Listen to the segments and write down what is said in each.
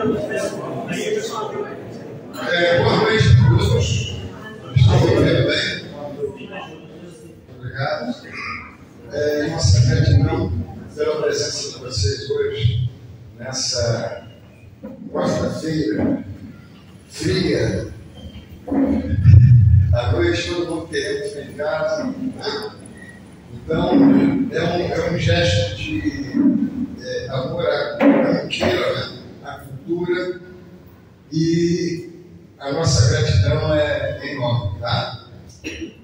Boa noite a todos. Estão me ouvindo bem? Obrigado. Nossa gratidão pela presença de vocês hoje, nessa quarta-feira fria. À noite todo mundo querendo ficar em casa. Então, é um gesto de amor à cultura, né? À cultura, e a nossa gratidão é enorme, tá?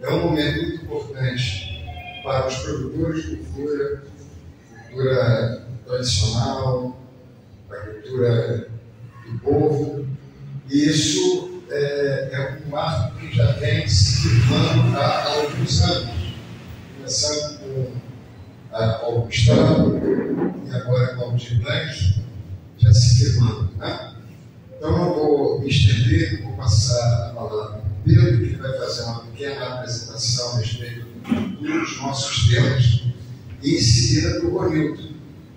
É um momento muito importante para os produtores de cultura tradicional, a cultura do povo, e isso é um marco que já vem se firmando há alguns anos, começando com a Augustana e agora com a Aldir Blanc, já se firmando, né? Então não vou me estender, vou passar a palavra para o Pedro, que vai fazer uma pequena apresentação a respeito dos nossos temas, e em seguida do Ronildo,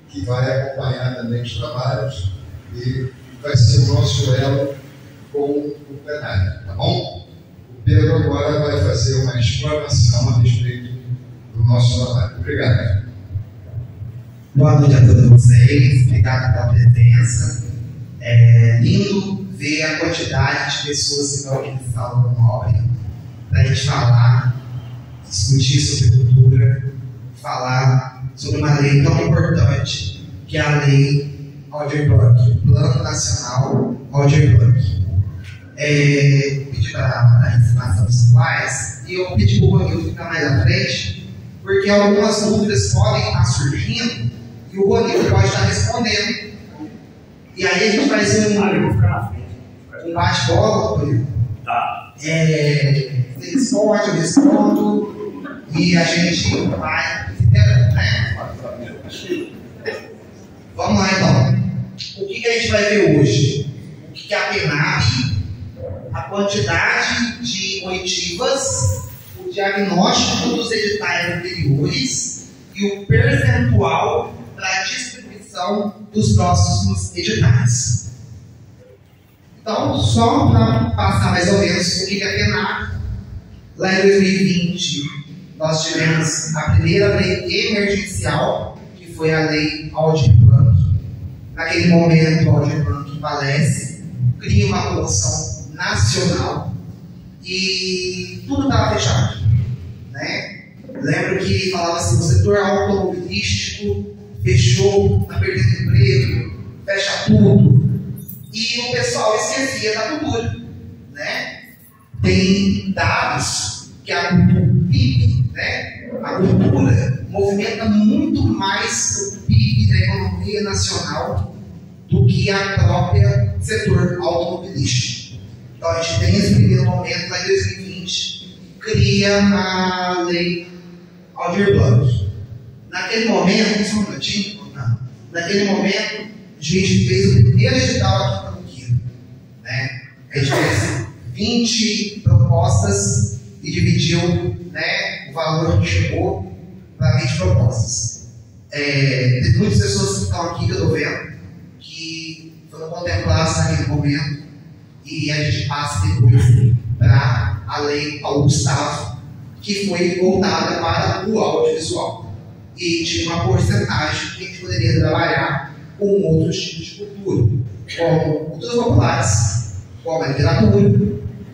que vai acompanhar também os trabalhos e vai ser o nosso elo com o plenário, tá bom? O Pedro agora vai fazer uma explanação a respeito do nosso trabalho. Obrigado. Boa noite a todos vocês, obrigado pela presença. É lindo ver a quantidade de pessoas que estão aqui nessa aula nobre para a gente falar, discutir sobre cultura, falar sobre uma lei tão importante que é a Lei Aldir Blanc, o Plano Nacional Aldir Blanc. Pedi para a encenação dos slides e eu pedi para o Ronildo ficar mais à frente, porque algumas dúvidas podem estar surgindo e o Ronildo pode estar respondendo. E aí a gente vai fazer um bate-bola, Ronildo. Tá. Você responde, eu respondo, e a gente vai entendendo, né? Vamos lá então. O que a gente vai ver hoje? O que é a PNAB, a quantidade de oitivas, o diagnóstico dos editais anteriores e o percentual para a distribuição dos próximos editais. Então, só para passar mais ou menos o que é a PNAB, lá em 2020 nós tivemos a primeira lei emergencial, que foi a Lei Aldir Blanc. Naquele momento, o Aldir Blanc falece, cria uma comissão nacional e tudo estava fechado, né? Lembro que falava assim, o setor automobilístico fechou, está perdendo emprego, fecha tudo, e o pessoal esquecia da cultura, né? Tem dados que a cultura PIB, né? A cultura movimenta muito mais o PIB da economia nacional do que a própria setor automobilístico. Então a gente tem esse primeiro momento lá em 2020, cria a Lei Aldir Blanc. Naquele momento, só um minutinho, naquele momento, a gente fez o primeiro edital aqui para o Quino, né? A gente fez 20 propostas e dividiu, né, o valor que chegou para 20 propostas. Tem muitas pessoas que estão aqui que eu estou vendo que foram contempladas naquele momento e a gente passa depois para a Lei Paulo Gustavo, que foi voltada para o audiovisual. E tinha uma porcentagem que a gente poderia trabalhar com outros tipos de cultura, como culturas populares, como a literatura,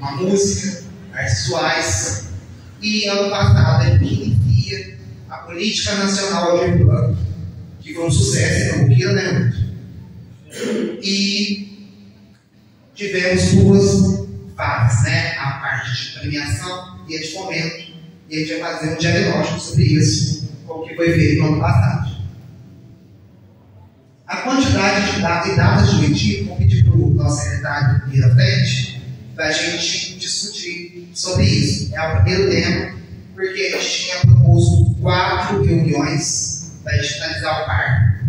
a música, artes visuais. E ano passado a gente inicia a Política Nacional Aldir Blanc, que foi um sucesso, não queira, né? E tivemos duas fases, né? A parte de premiação e a de fomento, e a gente vai fazer um diagnóstico sobre isso, como que foi feito no ano passado. A quantidade de datas de oitiva, vou pedir para o nosso secretário ir à frente, para a gente discutir sobre isso. É o primeiro tema, porque a gente tinha proposto 4 reuniões para digitalizar o PAR,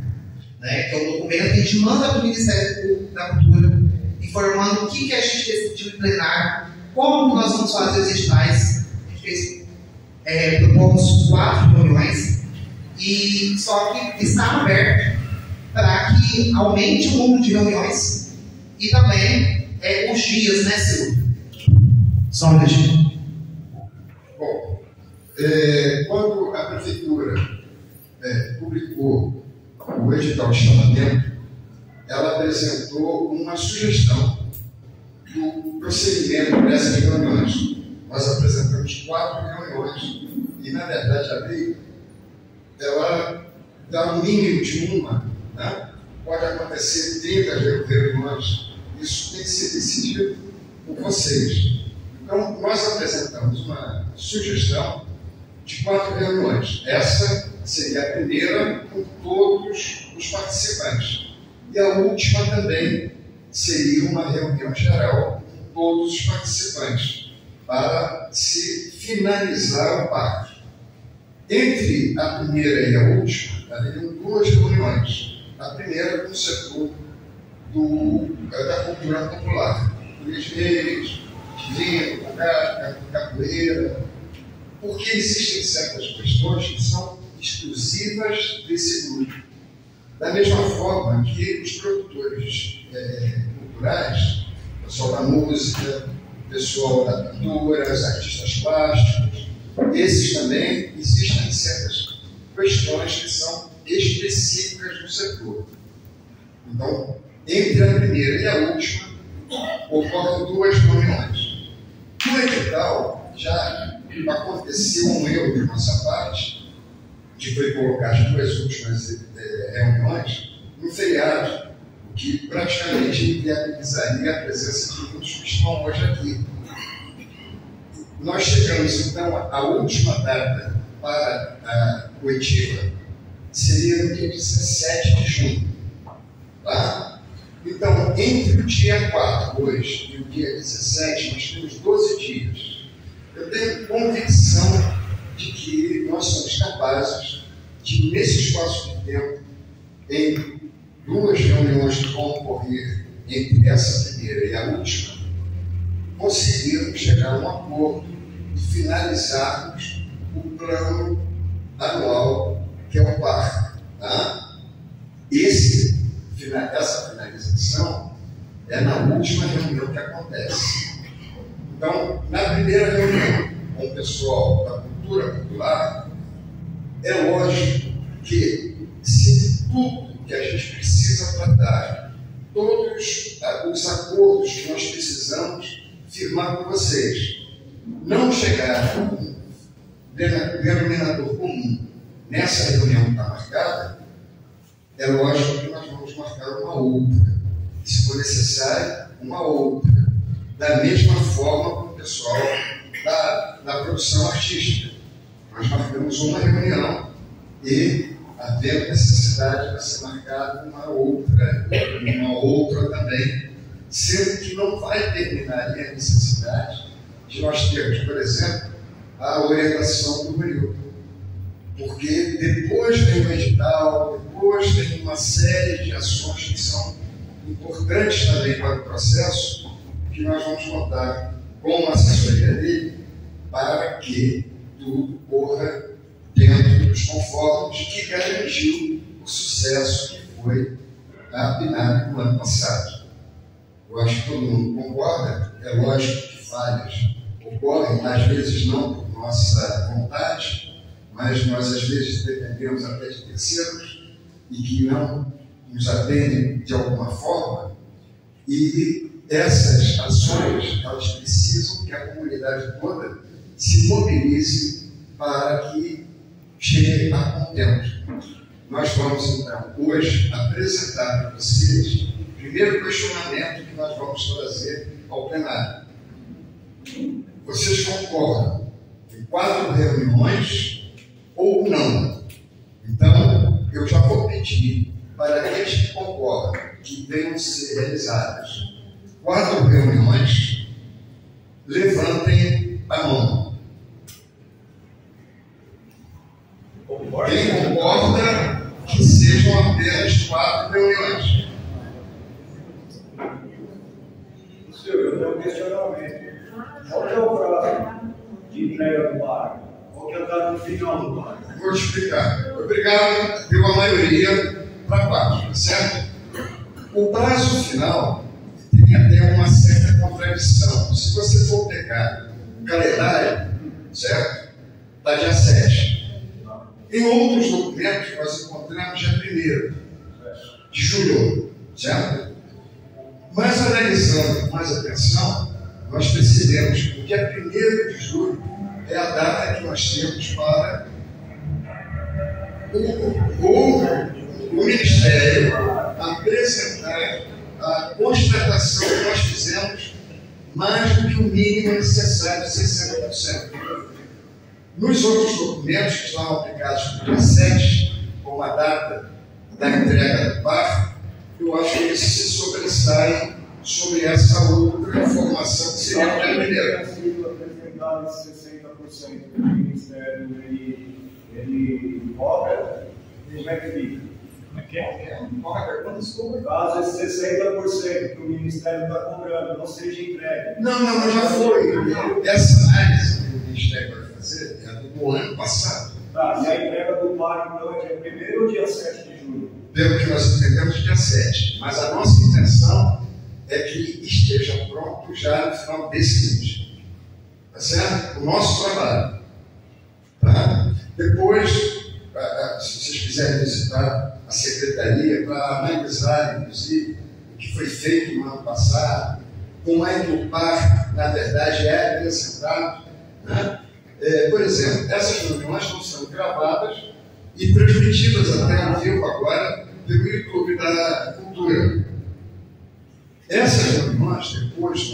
né? Que é um documento que a gente manda para o Ministério da Cultura, informando o que a gente decidiu em plenário, como nós vamos fazer os editais. A gente fez, propomos 4 reuniões, e só que está aberto para que aumente o número de reuniões E também os dias, né, Silvio? Só um minutinho. Bom, quando a prefeitura publicou o edital de chamamento, ela apresentou uma sugestão do procedimento dessas reuniões. Nós apresentamos 4 reuniões e, na verdade, a lei ela dá um mínimo de uma, né? Pode acontecer 30 reuniões. Isso tem que ser decidido por vocês. Então, nós apresentamos uma sugestão de 4 reuniões. Essa seria a primeira com todos os participantes. E a última também seria uma reunião geral com todos os participantes, para se finalizar o pacto. Entre a primeira e a última, haveriam 2 reuniões. A primeira com o setor da cultura popular, Luiz Reis, Divino, capoeira, porque existem certas questões que são exclusivas desse grupo. Da mesma forma que os produtores culturais, o pessoal da música, o pessoal da pintura, os artistas plásticos, esses também existem certas questões que são específicas do setor. Então, entre a primeira e a última, ocorrem 2 reuniões. No edital, já aconteceu um erro de nossa parte, que foi colocar as 2 últimas reuniões no feriado, o que praticamente inviabilizaria a presença de muitos que estão hoje aqui. Nós chegamos, então, à última data para a coletiva, seria no dia 17 de junho. Tá? Então, entre o dia 4 hoje e o dia 17, nós temos 12 dias. Eu tenho convicção de que nós somos capazes de, nesse espaço de tempo, em 2 reuniões que vão ocorrer entre essa primeira e a última, conseguirmos chegar a um acordo e finalizarmos o plano anual que é o PAR. Tá? Essa finalização é na última reunião que acontece. Então, na primeira reunião com o pessoal da cultura popular, é lógico que se tudo que a gente precisa tratar, todos os acordos que nós precisamos firmar com vocês, não chegar a um denominador comum nessa reunião que está marcada, é lógico que nós vamos marcar uma outra, e, se for necessário, uma outra, da mesma forma com o pessoal da produção artística. Nós marcamos uma reunião e, havendo necessidade de ser marcada uma outra também, sendo que não vai terminar a necessidade de nós termos, por exemplo, a orientação do período. Porque depois vem o edital, depois tem uma série de ações que são importantes também para o processo, que nós vamos contar com a assessoria dele para que tudo corra dentro dos conformes que garantiu o sucesso que foi a PNAB no ano passado. Eu acho que todo mundo concorda, é lógico que falhas ocorrem, às vezes não por nossa vontade, mas nós às vezes dependemos até de terceiros e que não nos atendem de alguma forma, e essas ações, elas precisam que a comunidade toda se mobilize para que chegue a contento. Nós vamos então hoje apresentar para vocês o primeiro questionamento que nós vamos trazer ao plenário. Vocês concordam em 4 reuniões ou não? Então, eu já vou pedir para aqueles que concordam que venham ser realizadas 4 reuniões, levantem a mão. Quem concorda que sejam apenas 4 reuniões? Senhor, eu tenho um questionamento. Qual que é o prazo de entrega do bar? Qual que é o dado no final do bar? Vou te explicar. Obrigado pela maioria para 4, certo? O prazo final, até uma certa contradição. Se você for pegar o calendário, certo? Da dia 7. Em outros documentos, nós encontramos dia 1º de julho, certo? Mas analisando com mais atenção, nós percebemos que o dia 1º de julho é a data que nós temos para o Ministério apresentar a constatação que nós fizemos mais do que o mínimo necessário, 60%. Nos outros documentos que estavam aplicados no dia 7, como a data da entrega do parque, eu acho que eles se sobressaem sobre essa outra informação que seria o dia 1º. Sido apresentado 60% do Ministério, ele cobra, como é que fica? Qual é a pergunta? Desculpa. Caso esse 60% que o Ministério está cobrando não seja entregue. Não, já foi. Essa análise que o Ministério vai fazer é do ano passado. Tá, e a entrega do parque, então, é dia 1º ou dia 7 de julho? Pelo que nós entendemos, dia 7. Mas a nossa intenção é que esteja pronto já no final desse mês. Tá certo? O nosso trabalho. Tá? Depois, se vocês quiserem visitar a Secretaria para analisar, inclusive, o que foi feito no ano passado, como é que o parque, na verdade, é apresentado. Né? Por exemplo, essas reuniões estão sendo gravadas e transmitidas até ao vivo agora pelo YouTube da Cultura. Essas reuniões, depois,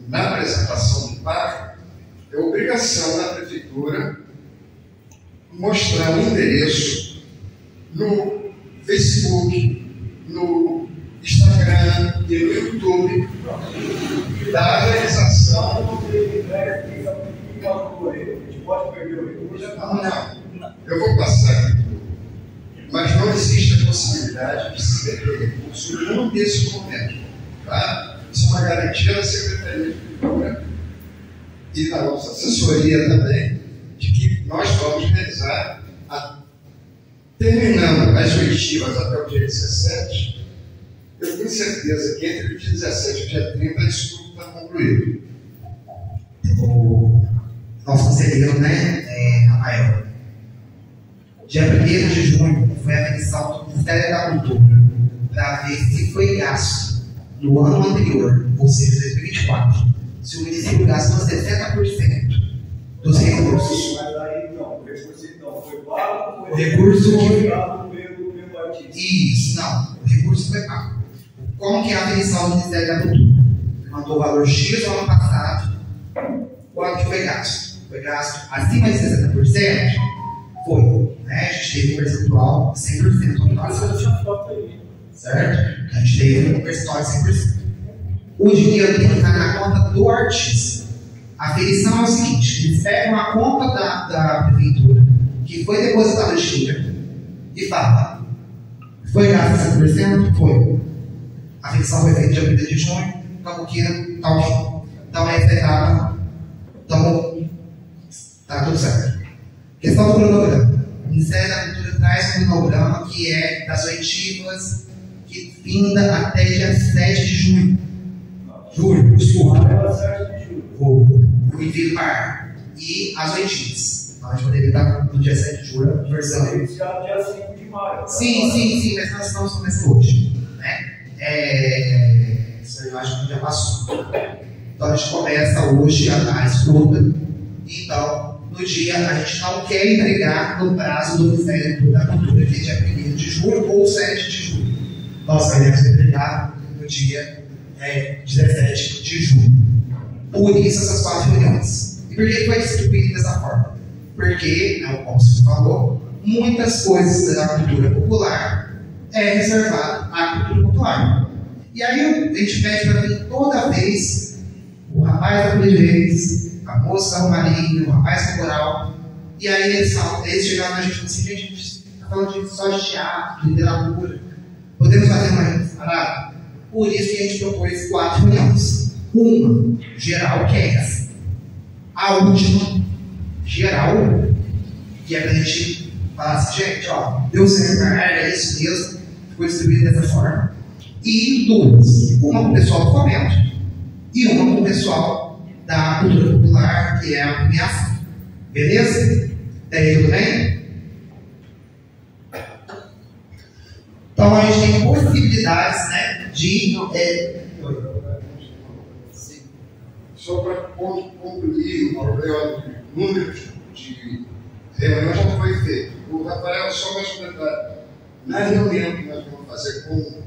na apresentação do parque, é obrigação da Prefeitura mostrar o endereço no Facebook, no Instagram e no YouTube da realização. Não. Eu vou passar aqui. Mas não existe a possibilidade de se perder recurso nenhum desse momento. Tá? Isso é uma garantia da Secretaria de Cultura e da nossa assessoria também, de que nós vamos realizar, terminando as oitivas até o dia 17, eu tenho certeza que entre o dia 17 e o dia 30 isso tudo está concluído. O nosso conselheiro, né, Rafael, dia 1º de junho foi a medição do Ministério da Cultura para ver se foi gasto no ano anterior, ou seja, 2024, se o município gastou 60% dos recursos. Mas aí não, o recurso então foi pago, o recurso que pago pelo artista. Isso, não, o recurso foi pago. Como que é a medição do Ministério da Cultura? Ele mandou o valor X no ano passado, quanto que foi gasto? Foi gasto acima de 60%? Foi, né? A gente teve um percentual de 100% no passado. Certo? A gente teve um percentual de 100%. O dinheiro tem que estar na conta do artista. A aferição é o seguinte: eles pegam a conta da prefeitura que foi depositada no Chile e falam: foi gasto 100%? Foi. A aferição foi feita dia 1º de junho, Cabuquira, tal. Então, essa etapa, tá tudo certo. Questão do cronograma. O Ministério da Cultura traz um cronograma que é das oitivas que finda até dia 7 de junho. Julho, desculpa. O envio par e as oitivas. Então a gente poderia estar no dia 7 de julho, a versão. Iniciado dia 5 de maio. Sim, mas nós estamos começando hoje. Né? Isso eu acho que já passou. Então a gente começa hoje a escuta. Então, no dia, a gente não quer entregar no prazo do Ministério da Cultura, que é dia 1º de julho ou 7 de julho. Nós queremos entregar no dia 17 de julho. Por isso, essas 4 reuniões. E por que foi distribuído dessa forma? Porque, como você falou, muitas coisas da cultura popular é reservada à cultura popular. E aí a gente pede para vir toda vez o rapaz da Polidez, a moça da Romarinho, o rapaz do coral, e aí eles chegaram na gente e falaram assim: gente, a gente está falando só de teatro, de literatura, podemos fazer uma reunião separada? Por isso que a gente propôs 4 reuniões. Uma geral, que é essa. A última, geral, que é para a gente falar assim: gente, deu certo, é isso mesmo, ficou distribuído dessa forma. e 2. Uma com o pessoal do fomento e uma com o pessoal da cultura popular, que é a premiação. Beleza? Daí tudo bem? Então a gente tem possibilidades, né, de... Só para concluir, o problema do número de reuniões já foi feito. O Rafael, só mais um detalhe. Na reunião que nós vamos fazer com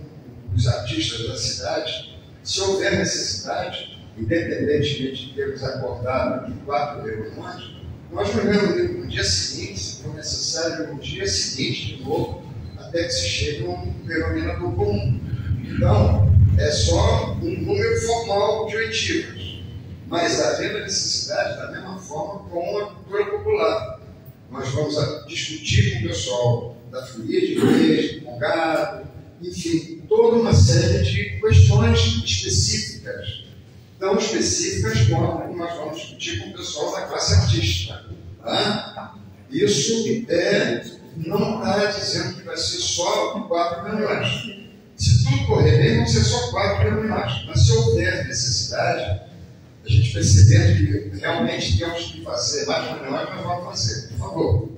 os artistas da cidade, se houver necessidade, independentemente de termos acordado de 4 reuniões, nós nos reunimos no dia seguinte, se for necessário, no dia seguinte de novo, até que se chegue a um denominador comum. Então, é só um número formal de oitivas, mas havendo necessidade, da mesma forma, com a cultura popular. Nós vamos discutir com o pessoal da folia de igreja, com o gado, enfim, toda uma série de questões específicas, tão específicas quanto nós vamos discutir com o pessoal da classe artística. Tá? Isso não está dizendo que vai ser só 4 reuniões. Se tudo correr bem, vão ser só 4 reuniões. Mas se houver necessidade, a gente percebendo que realmente temos que fazer mais reuniões, nós vamos fazer. Por favor.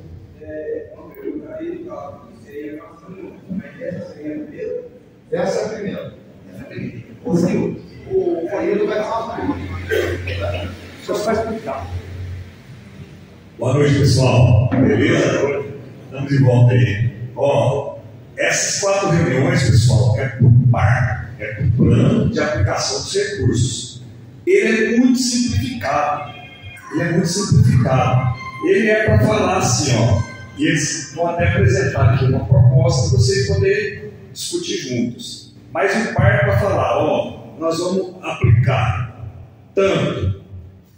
Uma pergunta aí, seria essa seria a primeira? Essa é a primeira. O Faído vai falar uma pergunta. Só para explicar. Boa noite, pessoal. Beleza? Estamos de volta aí. Ó, essas 4 reuniões, pessoal, é para o PAR, é para o Plano de Aplicação dos Recursos. Ele é muito simplificado. Ele é para falar assim, ó, e eles vão até apresentar aqui uma proposta para vocês poderem discutir juntos. Mas o PAR é para falar, ó, nós vamos aplicar tanto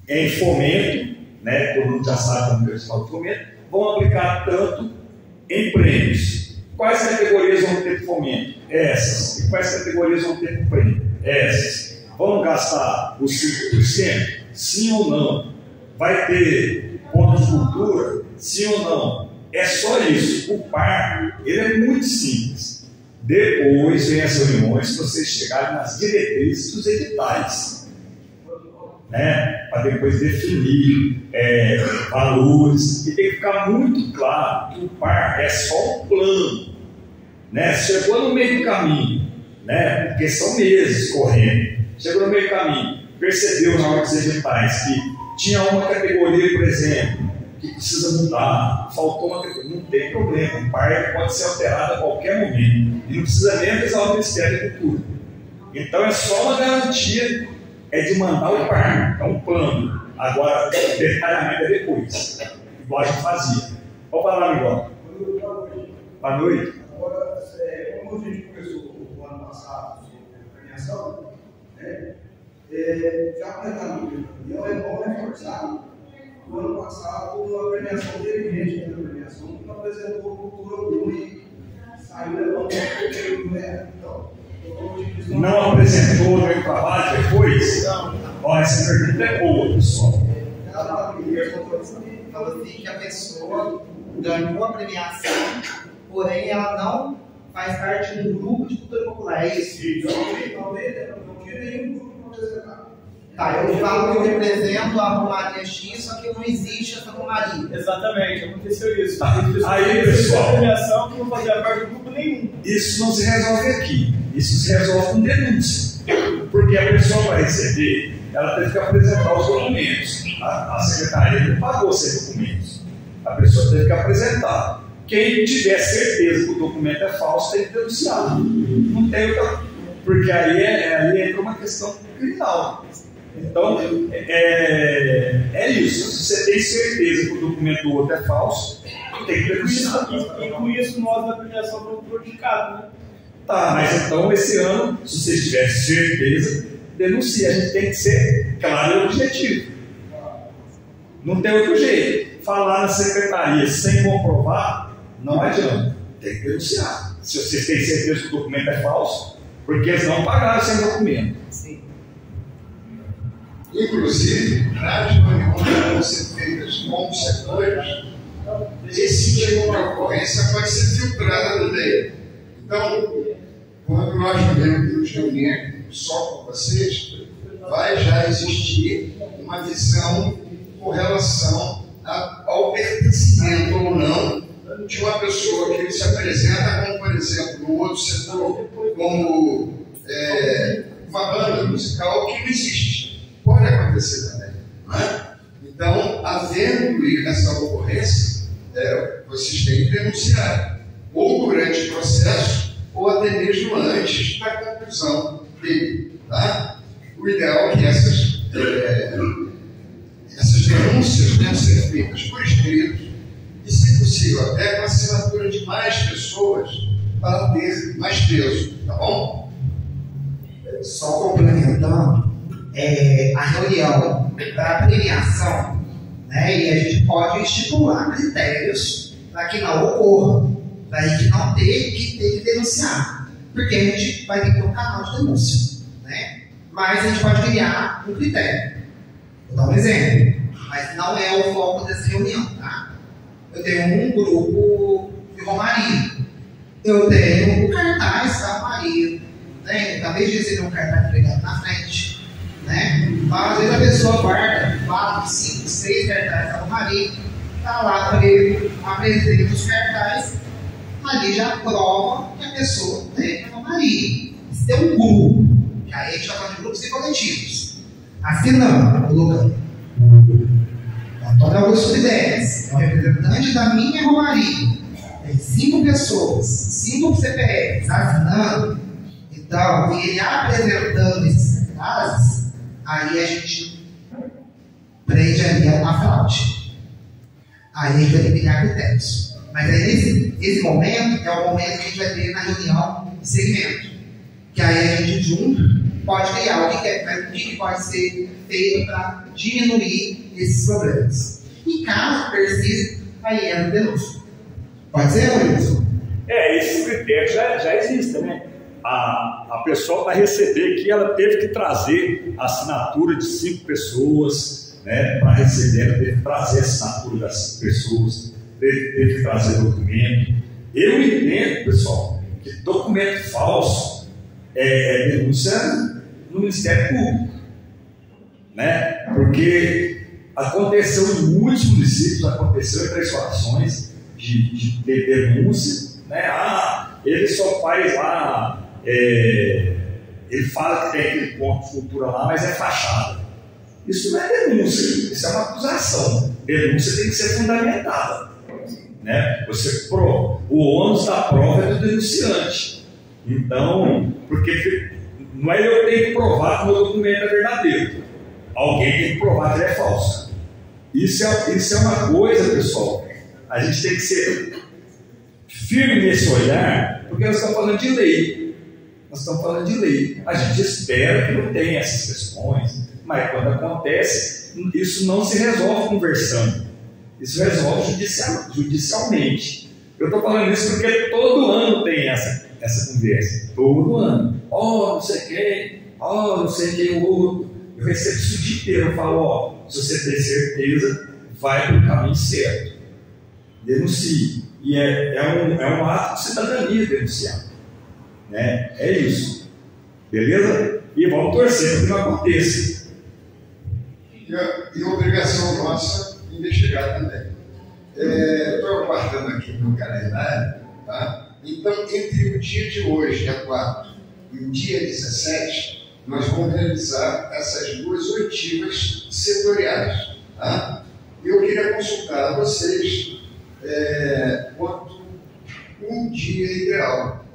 em fomento, né, todo mundo já sabe como que eles falam de fomento, vão aplicar tanto em prêmios. Quais categorias vão ter fomento? Essas. E quais categorias vão ter prêmio? Essas. Vão gastar os 5%? Sim ou não? Vai ter ponto de cultura? Sim ou não? É só isso. O PAR, ele é muito simples. Depois vem as reuniões para vocês chegarem nas diretrizes dos editais, né? Para depois definir valores. E tem que ficar muito claro que o PAR é só um plano, né? Chegou no meio do caminho, né? Porque são meses correndo. Chegou no meio do caminho, percebeu na hora dos editais que tinha uma categoria, por exemplo, que precisa mudar, faltou uma categoria, não tem problema, o PAR pode ser alterado a qualquer momento e não precisa nem avisar o Ministério da Cultura. Então é só uma garantia de mandar o PAR, é um plano. Agora, detalhamento é depois, igual a gente fazia. Pode falar, Miguel. Boa noite. Agora, como a gente começou o ano passado sobre a premiação, né? Já apresentaram no reunião, é bom reforçar. No ano passado, a premiação dirigente da premiação não apresentou cultura alguma e saiu levando o né? Então, não apresentou no trabalho depois? Olha, essa pergunta é boa, pessoal. Fala assim que a pessoa ganhou a premiação, porém ela não faz parte do grupo de cultura popular, é isso? Não tinha nenhum grupo para apresentar. Tá, eu falo que eu represento a Romaria X, só que não existe essa Romaria. Exatamente, aconteceu isso. Aí, pessoal, premiação que não fazia parte do grupo nenhum. Isso não se resolve aqui. Isso se resolve com denúncia. Porque a pessoa vai receber, ela tem que apresentar os documentos. A secretaria não pagou esses documentos. A pessoa tem que apresentar. Quem tiver certeza que o documento é falso tem que denunciar. Não tem outra. Porque aí entra uma questão criminal. Então, é isso. Se você tem certeza que o documento do outro é falso, tem que denunciar. E com isso, nós da premiação fomos prejudicados, né? Tá, mas então esse ano, se vocês tiverem certeza, denuncie. A gente tem que ser claro e objetivo. Não tem outro jeito. Falar na secretaria sem comprovar, não adianta. Tem que denunciar. Se vocês têm certeza que o documento é falso, porque eles não pagaram sem documento. Sim. Inclusive, nas reuniões que vão ser feitas com os setores, esse tipo de ocorrência pode ser filtrada também. Então, quando nós nos reunirmos só com vocês, vai já existir uma visão com relação ao pertencimento ou não de uma pessoa que se apresenta como, por exemplo, no outro setor, como uma banda musical que não existe. Pode acontecer também. Não é? Então, havendo essa ocorrência, vocês têm que denunciar, ou durante o processo, ou até mesmo antes da conclusão dele. Tá? O ideal é que essas denúncias devem ser feitas por escrito e, se possível, até com a assinatura de mais pessoas para ter mais peso. Tá bom? Só complementando, a reunião para premiação, né, e a gente pode estipular critérios para que não ocorra, para que não ter que denunciar, porque a gente vai ter que ter um canal de denúncia, né? Mas a gente pode criar um critério. Vou dar um exemplo, mas não é o foco dessa reunião, tá? Eu tenho um grupo de Romaria, eu tenho o cartaz da Romaria, né? Acabei de receber um cartaz entregado na frente, né? Mas às vezes a pessoa guarda 4, 5, 6 cartazes da Romaria, está lá para ele, apresenta os cartazes, ali já prova que a pessoa tem a Romaria. Se tem um grupo, que aí a gente está falando de grupos e coletivos, assinando, colocando Antônio Augusto Fidelis, é o representante da minha Romaria, tem 5 pessoas, 5 CPFs assinando, então, ele apresentando esses cartazes, aí a gente prende ali a fraude. Aí a gente vai ter que criar critérios. Mas aí esse momento é o momento que a gente vai ter na reunião de segmento. Que aí a gente junto pode criar o que pode ser feito para diminuir esses problemas. E caso precise, aí é a denúncia. Pode ser, Wilson? Esse critério já existe, né? A pessoa vai receber aqui, ela teve que trazer a assinatura de 5 pessoas, né? Para receber, ela teve que trazer a assinatura das 5 pessoas, teve que trazer documento. Eu entendo, pessoal, que documento falso é denúncia no Ministério Público, né? Porque aconteceu em muitos municípios, aconteceu em 3 situações de denúncia, né? Ele só faz lá, ele fala que tem aquele ponto de cultura lá, mas é fachada. Isso não é denúncia, isso é uma acusação. Denúncia tem que ser fundamentada, né? O ônus da prova é do denunciante. Então, porque não é eu tenho que provar que o meu documento é verdadeiro. Alguém tem que provar que ele é falso. Isso é uma coisa, pessoal. A gente tem que ser firme nesse olhar, porque nós estamos falando de lei. A gente espera que não tenha essas questões, mas quando acontece, isso não se resolve conversando. Isso resolve judicialmente. Eu estou falando isso porque todo ano tem essa conversa. Todo ano. Não sei quem, não sei quem o outro. Eu recebo isso o dia inteiro. Eu falo, se você tem certeza, vai para o caminho certo. Denuncie. E é um ato de cidadania denunciar, né? É isso, beleza? E vamos torcer para que não aconteça. E a obrigação nossa investigar também. Estou aguardando aqui no calendário, tá? Então, entre o dia de hoje, dia 4, e o dia 17, nós vamos realizar essas 2 oitivas setoriais, tá? Eu queria consultar a vocês quanto um dia ideal.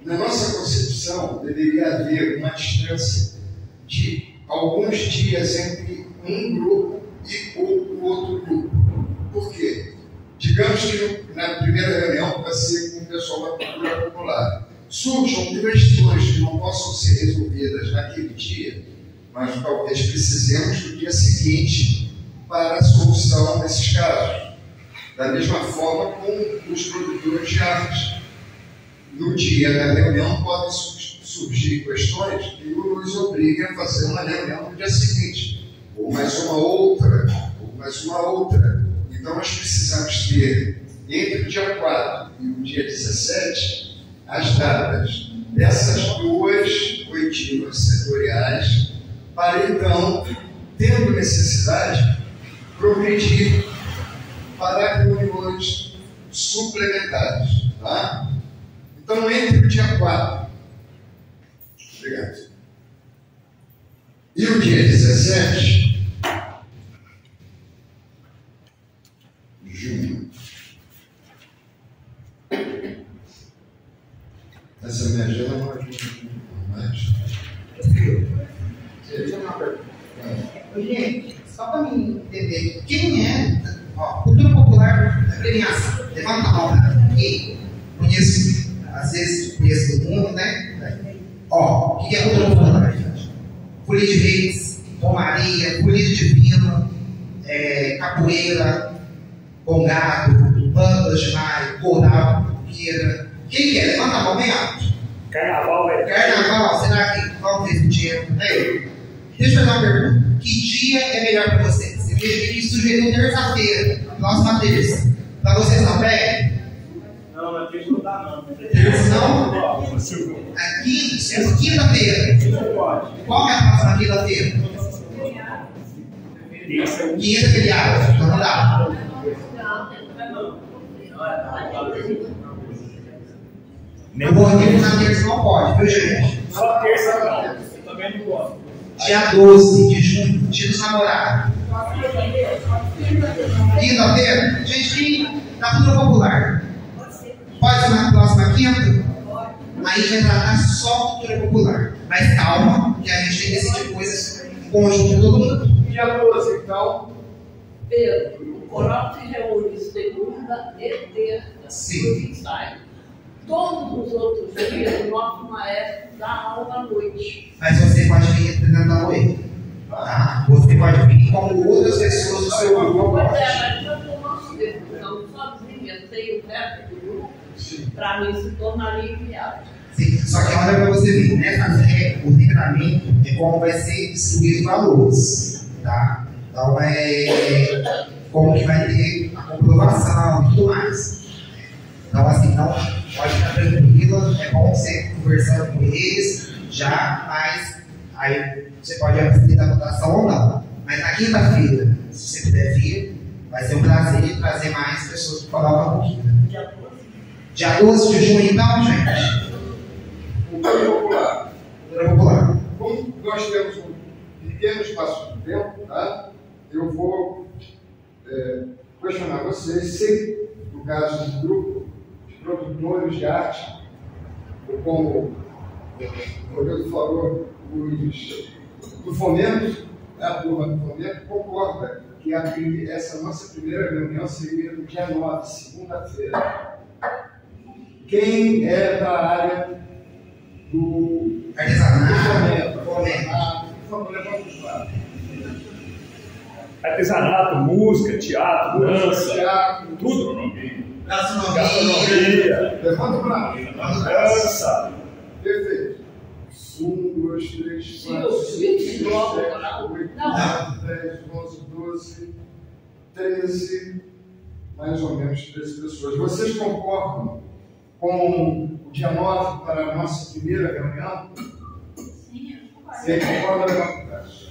Na nossa concepção, deveria haver uma distância de alguns dias entre um grupo e o outro grupo. Por quê? Digamos que na primeira reunião vai ser com o pessoal da cultura popular. Surjam questões que não possam ser resolvidas naquele dia, mas talvez precisemos do dia seguinte para a solução desses casos. Da mesma forma com os produtores de artes. No dia da reunião podem surgir questões que nos obriguem a fazer uma reunião no dia seguinte, ou mais uma outra, Então nós precisamos ter, entre o dia 4 e o dia 17, as datas dessas duas oitivas setoriais, para então, tendo necessidade, progredir para reuniões suplementares. Tá? Então, entre o dia 4, obrigado, e o dia 17 de junho, essa minha agenda não ajuda mais. Gente, só para mim entender, quem é cultura popular da premiação? Levanta a mão aqui. Conheço, às vezes, conheço todo mundo, né? O que é cultura popular, gente? Folia de Reis, Romaria, Folia Divino, capoeira, bongado, bandas de maio, coral, coqueira. Quem quer? Levanta a mão bem alto. Carnaval, Carnaval, será que qual o mesmo dia? Deixa eu fazer uma pergunta. Que dia é melhor para vocês? Você veja que sugeriu terça-feira, próxima terça. Para vocês não pega? Não, na terça não dá não. Terça não? A quinta-feira. Qual é a próxima quinta-feira? Quinta feriado. Então não dá. Eu vou aqui na terça não pode, viu, gente? Só terça não. Também não gosto. Dia 12 de junho, dia dos namorados. Quinta-feira? Gente, quem da cultura popular? Pode ser na próxima quinta? Aí vai tratar só cultura popular. Mas calma, que a gente tem que decidir coisas em conjunto de todo mundo. Dia 12, então. Pedro, o coral se reúne segunda e terça. Sim. Ensaio. Todos os outros dias, o nosso maestro dá aula à noite. Mas você pode vir representando ele. Tá? Você pode vir como outras pessoas do seu grupo. Pois mas eu estou uma decisão sozinha, sem o resto do grupo, para mim se tornaria inviável. Sim, só que olha para você ver, né? O regramento é como vai ser distribuído os valores. Tá? Então como que vai ter a comprovação e tudo mais. Então, assim, não pode ficar tranquila, é bom você conversando com eles já, mas aí você pode assistir a votação ou não. Mas na quinta-feira, se você puder vir, vai ser um prazer trazer mais pessoas para falar um pouquinho. Dia 12 de junho, então, gente? Cultura popular. Cultura popular. Como nós temos um pequeno espaço de tempo, tá? Eu vou questionar vocês se, no caso do grupo, produtores de arte, ou como o Rodrigo falou, do fomento, a turma do fomento concorda que essa nossa primeira reunião seria no dia 9, segunda-feira. Quem é da área do Artesanato, por favor, levanta os braços. Artesanato, música, teatro, dança, Teatro, tudo. gastronomia. Levanta o braço. Dança. Perfeito. 1, 2, 3, 4, Sim, 5, 6, bloco, 7, não. 8, Não. 9, 10, 11, 12, 13, mais ou menos 13 pessoas. Vocês concordam com o dia 9 para a nossa primeira reunião? Sim, Quem concorda, levanta o braço.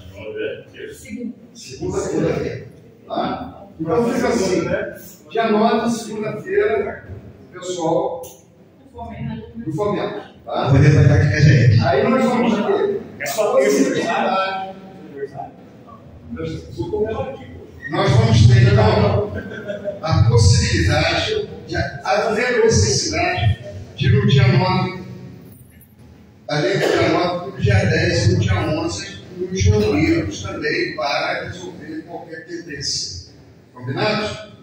Segunda. Segunda-feira. Tá? Então fica assim, né? Dia 9, segunda-feira, pessoal do fomento. Tá? Vou levantar aqui com a gente. Aí nós vamos ter É só terça. Nós vamos ter então a possibilidade, haver necessidade de no dia 9, além do dia 9, no dia 10 e no dia 11, nos reunirmos também para resolver qualquer tendência. Combinado?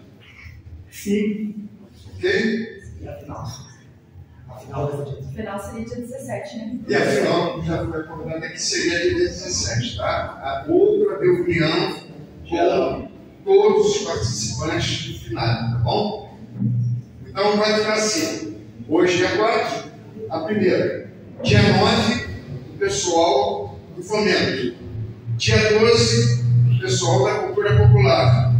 Sim. Ok? E afinal? O final seria dia 17, né? E afinal, já foi acordado que seria dia 17, tá? A outra reunião com todos os participantes do final, tá bom? Então vai ficar assim. Hoje é 4, a primeira. Dia 9, o pessoal do fomento. Dia 12, o pessoal da cultura popular.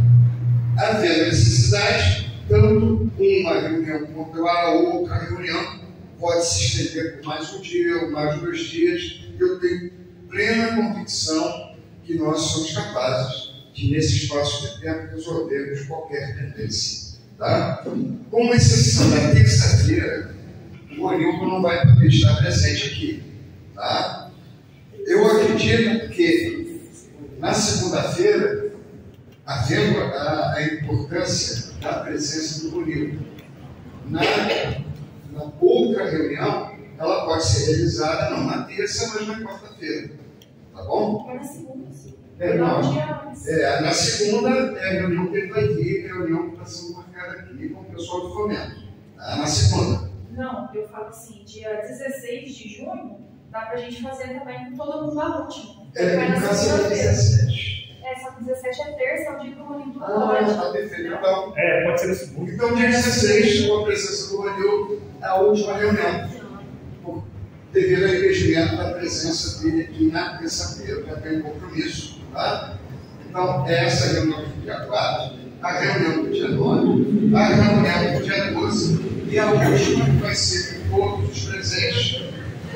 Havendo necessidade, tanto uma reunião quanto a outra reunião pode se estender por mais um dia ou mais 2 dias. Eu tenho plena convicção que nós somos capazes de, nesse espaço de tempo, resolvermos qualquer tendência. Tá? Com exceção da terça-feira, o Anilton não vai poder estar presente aqui. Tá? Eu acredito que na segunda-feira, havendo a importância da presença do Anilton, na outra reunião, ela pode ser realizada não na terça, mas na quarta-feira. Tá bom? É na segunda, sim. Na segunda é a reunião que ele vai vir, é a reunião que está sendo marcada aqui com o pessoal do Fomento. Tá? Na segunda. Não, eu falo assim, dia 16 de junho, dá pra gente fazer também com todo mundo a última. No caso é 17. Só que 17 é terça, é o dia que o Ronildo pode. Tá perfeito. Então, pode ser na segunda. Então, dia 16, com a presença do Ronildo, é a última reunião. Devido ao impedimento da presença dele aqui na terça-feira, já tem um compromisso. Tá? Então, essa reunião do dia 4, a reunião do dia 9, a reunião do dia 12 e a última que vai ser com todos os presentes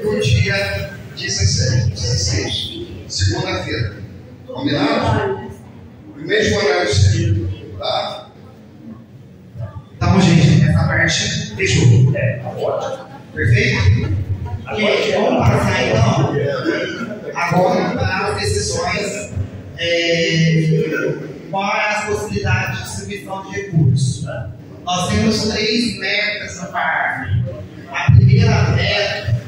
no dia 16, segunda-feira. Combinado? O mesmo horário sempre. Tá? Então, gente, essa parte fechou. Ótimo. Perfeito? Ok, vamos passar então agora para as decisões para as possibilidades de distribuição de recursos. Nós temos 3 metas no parágrafo. A primeira meta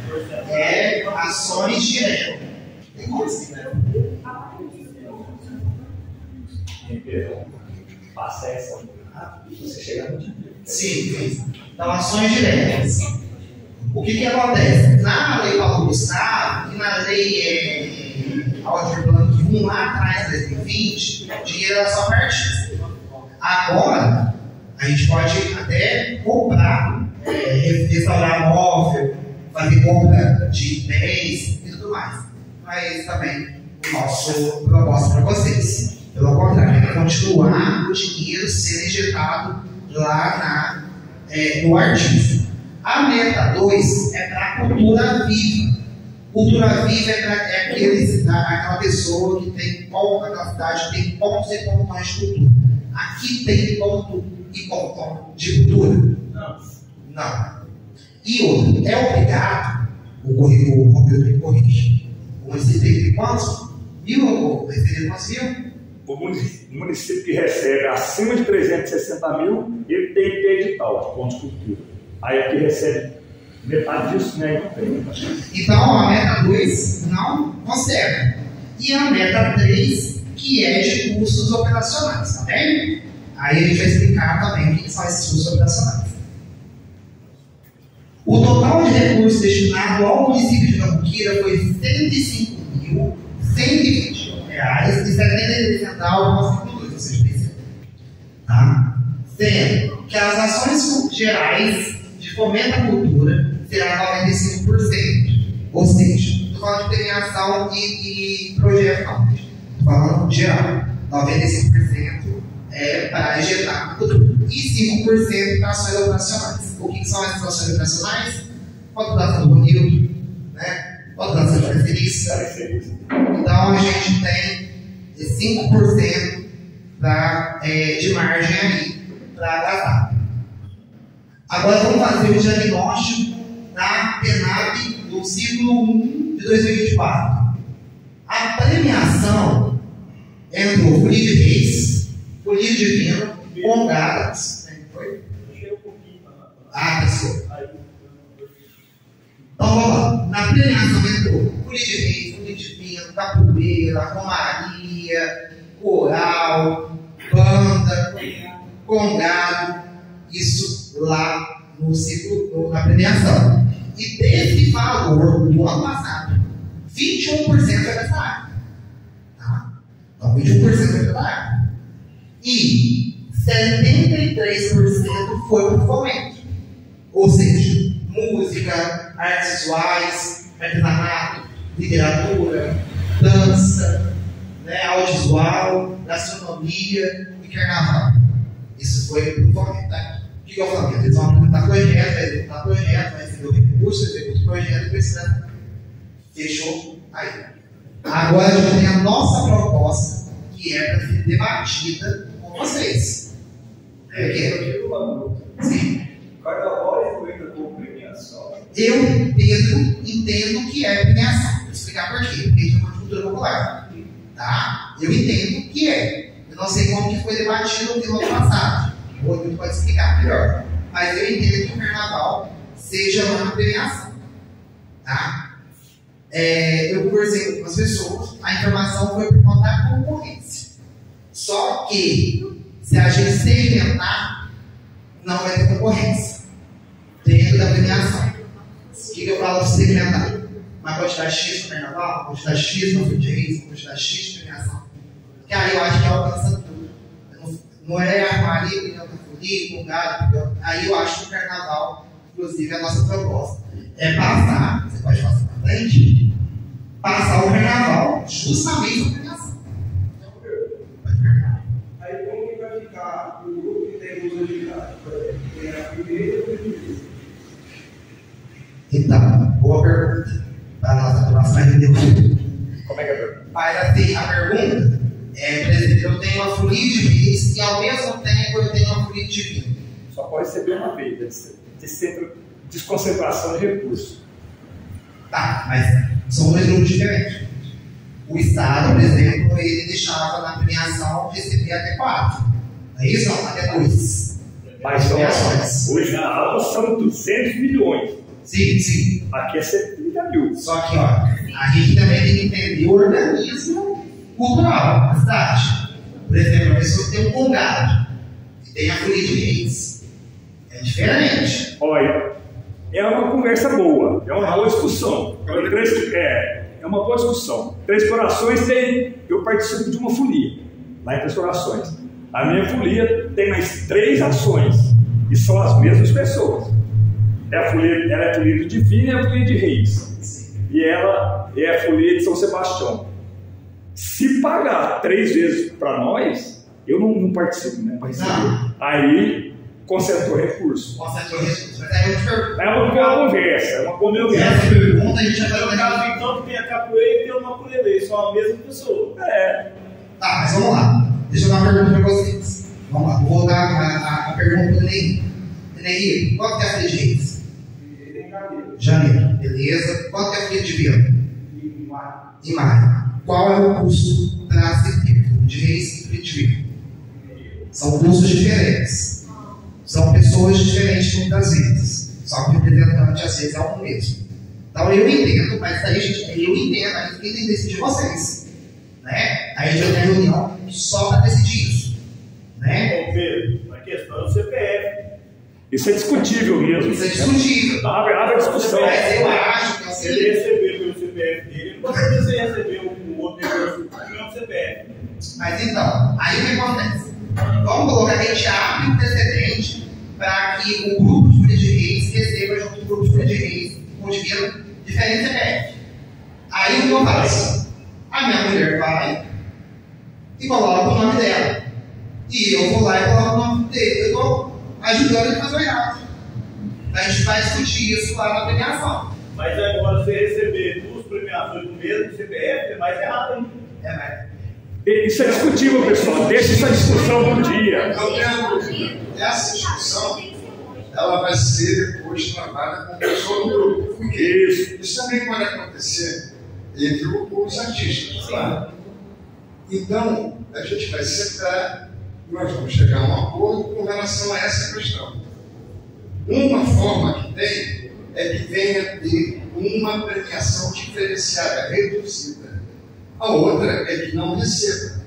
é ações diretas. Tem como assim, né? Passa essa. Você chega no. Sim. Então, ações diretas. O que acontece? Na lei Paulo Gustavo e na lei Aldir Blanc 1, lá atrás, 2020, o dinheiro era só partido. Agora, a gente pode até comprar, restaurar móvel, fazer compra de bens e tudo mais. Mas também o nosso proposta para vocês. Pelo contrário, é continuar o dinheiro sendo injetado lá no artista. A meta 2 é para a cultura viva. Cultura viva é aquela pessoa que tem ponto, aquela cidade que tem pontos e pontões de cultura. Aqui tem ponto e pontão de cultura? Não. E outro, é obrigado, o Roberto me corrige, o município tem quantos? 1.000 ou receber quantos mil? O município que recebe acima de 360 mil, ele tem que ter edital de ponto de cultura. Aí aqui recebe metade disso, né? Então a meta 2 não conserva. E a meta 3, que é de custos operacionais, tá bem? Aí a gente vai explicar também o que são esses custos operacionais. O total de recursos destinado ao município de Cambuquira foi R$ 105.121,73, ou seja, tá? Sendo que as ações gerais de fomento à cultura será 95%. Ou seja, estou falando de premiação e projeto, não. Estou falando geral. 95% é para injetar na cultura. E 5% para ações operacionais. O que são essas ações operacionais? Contratação do Ronildo, né? Contratação de preferência. Então a gente tem 5% de margem aí para gastar. Agora vamos fazer o diagnóstico da PENAB do ciclo 1 de 2024. A premiação entrou Folia de Reis, Folia Divina, Congadas. Pessoal. Então vamos lá. Na premiação entrou Folia de Reis, Folia Divina, Capoeira, Romaria, Coral, Banda, Congado. Isso lá no ciclo, na premiação. E desse valor do ano passado, 21% é dessa área. Tá? Então, 21% é dessa área. E 73% foi para o fomento. Ou seja, música, artes visuais, artesanato, literatura, dança, né, audiovisual, gastronomia e carnaval. Isso foi para o fomento. Tá? O que é o fomento? Eles vão apresentar projeto, vai executar projeto, vai recebeu recurso, executa o projeto, precisa. Fechou aí. Agora a gente tem a nossa proposta, que é para ser debatida com vocês. Sim. Carnaval é feita com premiação. Eu entendo que é premiação. Vou explicar por quê. Porque a gente é uma cultura popular. Tá? Eu entendo que é. Eu não sei como que foi debatido no ano passado. O Rodrigo pode explicar melhor. Mas eu entendo que o carnaval seja uma premiação. Tá? Eu conversei com algumas pessoas, a informação foi por conta da concorrência. Só que, se a gente segmentar, não vai ter concorrência dentro da premiação. O que eu falo de segmentar? Uma quantidade X no carnaval, uma quantidade X no Food Reis, uma quantidade X de premiação. Porque aí eu acho que alcança tudo. Não é armar ali, opinião da folia, com gado. Aí eu acho que o carnaval, inclusive, é a nossa proposta. É passar, você pode passar para frente, passar o carnaval justamente na premiação. Aí como que vai ficar o grupo que tem duas atividades? Tem a primeira e a primeira. Então, boa pergunta. Para a nossa próxima reunião. Como é que é a pergunta? Mas assim, a pergunta é, por exemplo, eu tenho uma folia de reis e ao mesmo tempo eu tenho uma folia de vinho. Só pode receber uma vez, desconcentração de recursos. Tá, mas são dois grupos diferentes. O Estado, por exemplo, ele deixava na premiação receber até 4. Não é isso? Não, até 2. Mas o Estado são 200 milhões. Sim. Aqui é 130 mil. Só que, ó, a gente também tem que entender o organismo cultural da cidade. Por exemplo, a pessoa tem um congado e tem a folia de reis. É diferente. Olha, é uma conversa boa, é uma boa discussão. É uma boa discussão. Três Corações eu participo de uma folia, lá em Três Corações. A minha folia tem mais 3 ações, e são as mesmas pessoas. Ela é a folia do Divino e a folia de Reis. E ela é a folia de São Sebastião. Se pagar 3 vezes para nós, eu não participo, né? Aí concentrou recurso. Mas aí eu te pergunto. É uma conversa, é uma conversa. Essa pergunta a gente já vai caso então tem a capoeira e tem uma ukulele, são a mesma pessoa. Tá, mas vamos lá. Deixa eu dar uma pergunta para vocês. Vamos lá, vou dar a pergunta do Ney. Ney, qual que é a folia de Reis? Janeiro. Beleza. Qual que é a folia de Vila? Em maio. Qual é o custo para se ter de Reis e folia de Vila? São custos diferentes. São pessoas diferentes muitas vezes. Só que o representante às vezes é o mesmo. Então eu entendo, mas aí eu entendo, aí quem tem que decidir vocês. Né? Aí já tem reunião só para decidir isso. Né? Bom, Pedro, a questão do CPF. Isso é discutível mesmo. Isso é discutível. Abre discussão. Mas eu acho que se ele receber pelo CPF dele, ele não vai poder receber um outro negócio com o CPF. Mas então, aí o que acontece? Vamos colocar que a gente abre um precedente para que o grupo de folia de reis receba junto com o grupo de folia de reis com dinheiro diferente CPF. Aí o que eu faço? A minha mulher vai e coloca o nome dela. E eu vou lá e coloco o nome dele. Eu estou ajudando ele a fazer o errado. A gente vai discutir isso lá na premiação. Mas agora você receber 2 premiações do mesmo CPF é mais errado ainda. É, mas... Isso é discutível, pessoal. Deixa essa discussão no dia. Eu tenho a dúvida. Essa discussão ela vai ser depois travada com o pessoal do grupo. Porque isso também pode acontecer entre os artistas, claro. Então, a gente vai sentar e nós vamos chegar a um acordo com relação a essa questão. Uma forma que tem é que venha ter uma premiação diferenciada, reduzida. A outra é que não receba.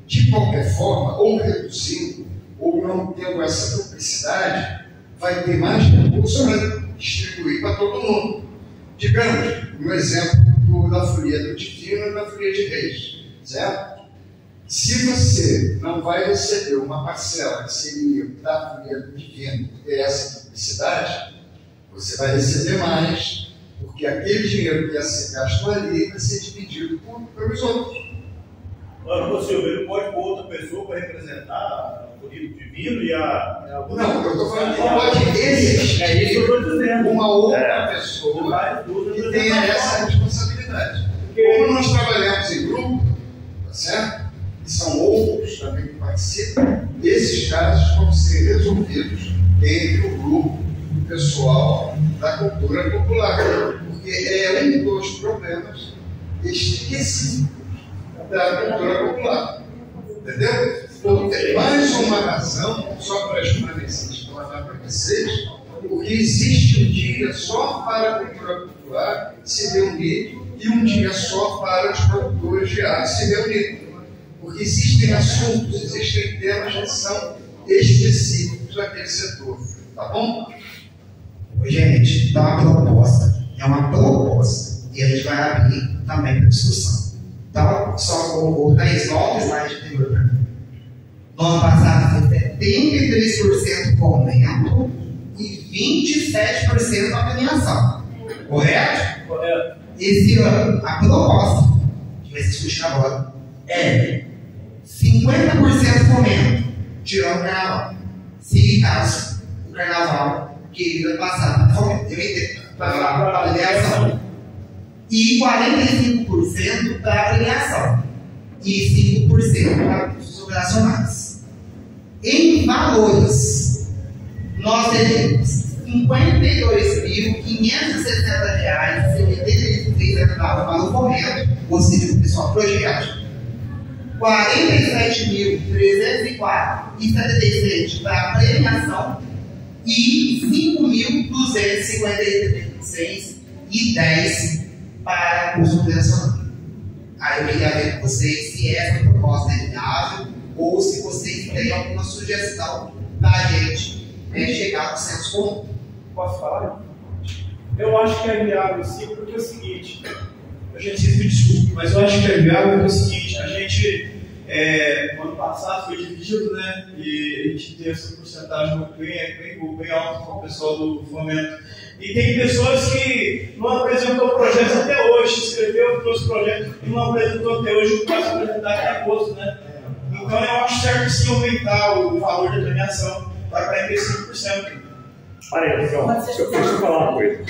De qualquer forma, ou reduzindo, ou não tendo essa duplicidade, vai ter mais recursos para distribuir para todo mundo. Digamos, um exemplo da folia do Divino e da folia de Reis, certo? Se você não vai receber uma parcela que seria da folia do Divino e ter essa duplicidade, você vai receber mais, porque aquele dinheiro que ia ser gasto ali vai ser dividido pelos outros. Agora, você ele pode pôr outra pessoa para representar o político divino e a. Não, eu estou falando que pode existir É isso que eu estou dizendo. uma outra pessoa que tenha essa responsabilidade. Como nós trabalhamos em grupo, tá certo? E são outros também que participam, esses casos vão ser resolvidos entre o grupo pessoal da cultura popular, porque é um dos problemas esquecidos da cultura popular. Entendeu? Porque mais uma razão, só para explantar para vocês, porque existe um dia só para a cultura popular se reunir e um dia só para os produtores de arte se reunirem. Porque existem assuntos, existem temas que são específicos daquele setor. Tá bom? Gente, dá uma proposta. É uma proposta. E a gente vai abrir também para discussão. Então, só o 10 volta slide anterior para mim. No ano passado foi 73% fomento e 27% avaliação. Correto? Correto. Esse ano, a proposta que vai ser discutida agora é 50% fomento, tirando o carnaval. Se caso o carnaval que ano passado para avaliação. E 45% para avaliação. E 5% para custos operacionais. Em valores, nós teremos R$ 52.560,83 para o fomento, ou seja, o pessoal projeto. R$ 47.304,77 para a premiação e R$ 5.256,10 para o operacional. Aí eu queria ver com vocês se essa proposta é viável ou se vocês têm alguma sugestão para a gente chegar no senso comum. Posso falar? Eu acho que é viável sim, porque é o seguinte, a gente me desculpe, mas eu acho que é viável porque é o seguinte, a gente, no ano passado foi dividido, né, e a gente tem essa porcentagem bem alta com o pessoal do fomento. E tem pessoas que não apresentou projetos até hoje, escreveu, trouxe projetos e não apresentou até hoje, não pode apresentar até agosto, né? Então eu acho certo sim aumentar o valor da premiação para 45%. Olha aí, então, deixa eu falar uma coisa.